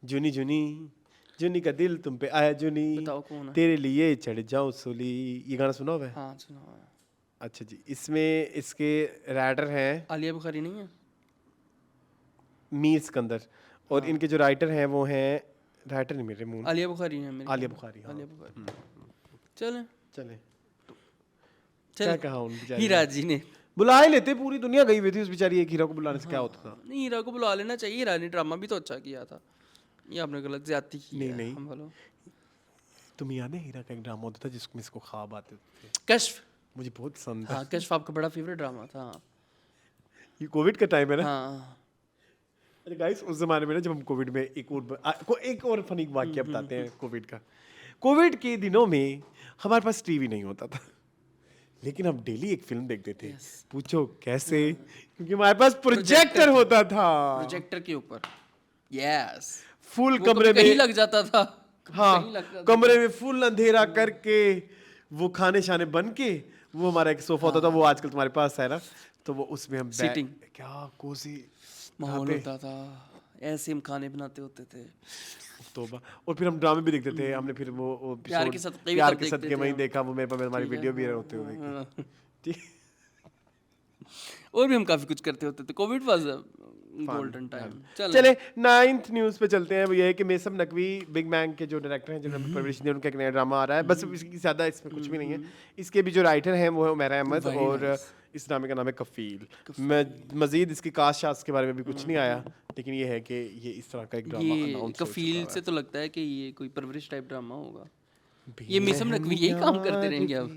जुनी जुनी जुनी का दिल तुम पे आया, जुनी बताओ कौन है? तेरे लिए चढ़ जाऊं सूली, ये गाना सुना हुआ है? हाँ सुना हुआ है। अच्छा जी, इसमें इसके राइटर हैं आलिया बुखारी नहीं है? मीर सिकंदर, और इनके जो राइटर हैं वो हैं, राइटर नहीं मेरे मून, आलिया बुखारी है मेरे आलिया ख्याल में। बुखारी, हाँ। आलिया बुखारी। चलें चले, क्या चल, कहा उन बेचारी हीरा जी ने बुला ही लेते, पूरी दुनिया गई हुई थी उस बेचारी एक हीरा को बुलाने से क्या होता था। नहीं, हीरा को बुला लेना चाहिए, हीरा ने ड्रामा भी तो अच्छा किया था, ये आपने गलत ज्यादती की नहीं, है, नहीं। हम बोलो। तुम्हें याद है हीरा का एक ड्रामा होता था जिसमें इसको ख्वाब आते थे? कश्फ, मुझे बहुत पसंद था। हाँ कश्फ आपका बड़ा फेवरेट ड्रामा था। ये कोविड का टाइम है ना। हाँ अरे गाइस, उस जमाने में ना जब हम कोविड में एक और फनी वाक्य बताते हैं कोविड का। कोविड के दिनों में हमारे पास टीवी नहीं होता था, लेकिन हम डेली एक फिल्म देखते थे। पूछो कैसे? क्योंकि हमारे पास प्रोजेक्टर होता था, प्रोजेक्टर के ऊपर, यस, फुल वो कमरे कहीं में। लग जाता था, कहीं हाँ, लग जाता कमरे में फुल अंधेरा करके वो खाने शाने बन के, वो हमारा एक सोफा होता था, वो आजकल तुम्हारे पास है ना, तो वो उसमें हम Sitting. क्या कोसी माहौल होता था, ऐसे हम खाने बनाते होते थे। तोबा। और फिर हम ड्रामे भी देखते थे, हमने फिर वो प्यार के episode सदक़े भी प्यार तब के देखते सदक़े थे वहीं हम। देखा, वो मेरे पास हमारी ठीक है, वीडियो भी हाँ, होते हुए। हाँ। ठीक। और भी हम काफ़ी कुछ करते होते थे। Covid was golden time. चले 9th न्यूज़ पे चलते हैं। वो ये है कि मेसम नकवी बिग बैंग के जो डायरेक्टर हैं जिन्होंने परवरिश दी, उनका एक नया ड्रामा आ रहा है। बस इसकी ज़्यादा इसमें कुछ भी नहीं है। इसके भी जो राइटर हैं वो है उमैरा अहमद और इस ड्रामे का नाम है कफील। मैं मजीद इसकी कास्ट शास्ट के बारे में भी कुछ नहीं आया, लेकिन ये है कि ये इस तरह का एक ड्रामा ये अनाउंस कफील से तो लगता है कि ये कोई परवरिश टाइप ड्रामा होगा। ये मिसम नकवी यही काम करते रहेंगे अब।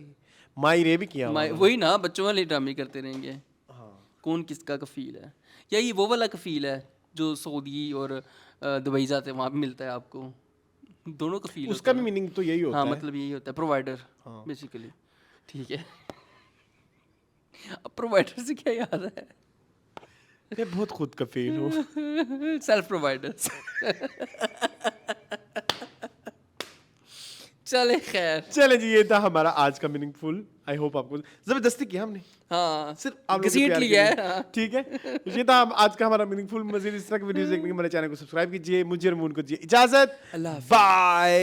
माई रे भी किया हुआ वही ना, बच्चों वाले ड्रामे करते रहेंगे। कौन किसका कफील है, या ये वो वाला कफील है जो सऊदी और दुबई जाते हैं वहाँ भी मिलता है आपको? दोनों कफील उसका होते भी हैं। मीनिंग तो यही होता हाँ है। मतलब यही होता है, प्रोवाइडर बेसिकली। ठीक है। अब प्रोवाइडर से क्या याद है? मैं बहुत खुद कफील हूँ। Self provider. चले खैर। चले जी, ये था हमारा आज का मीनिंगफुल। आई होप आपको जबरदस्ती किया हमने, हाँ सिर्फ आप लोगों के घसीट प्यार के लिया है। लिए। हाँ। ठीक है, ये था आज का हमारा मीनिंगफुल। मजीद इस तरह की वीडियोस देखने के लिए हमारे चैनल को सब्सक्राइब कीजिए। मुझे और मून को दीजिए इजाजत। अल्लाह हाफ़िज़। बाय।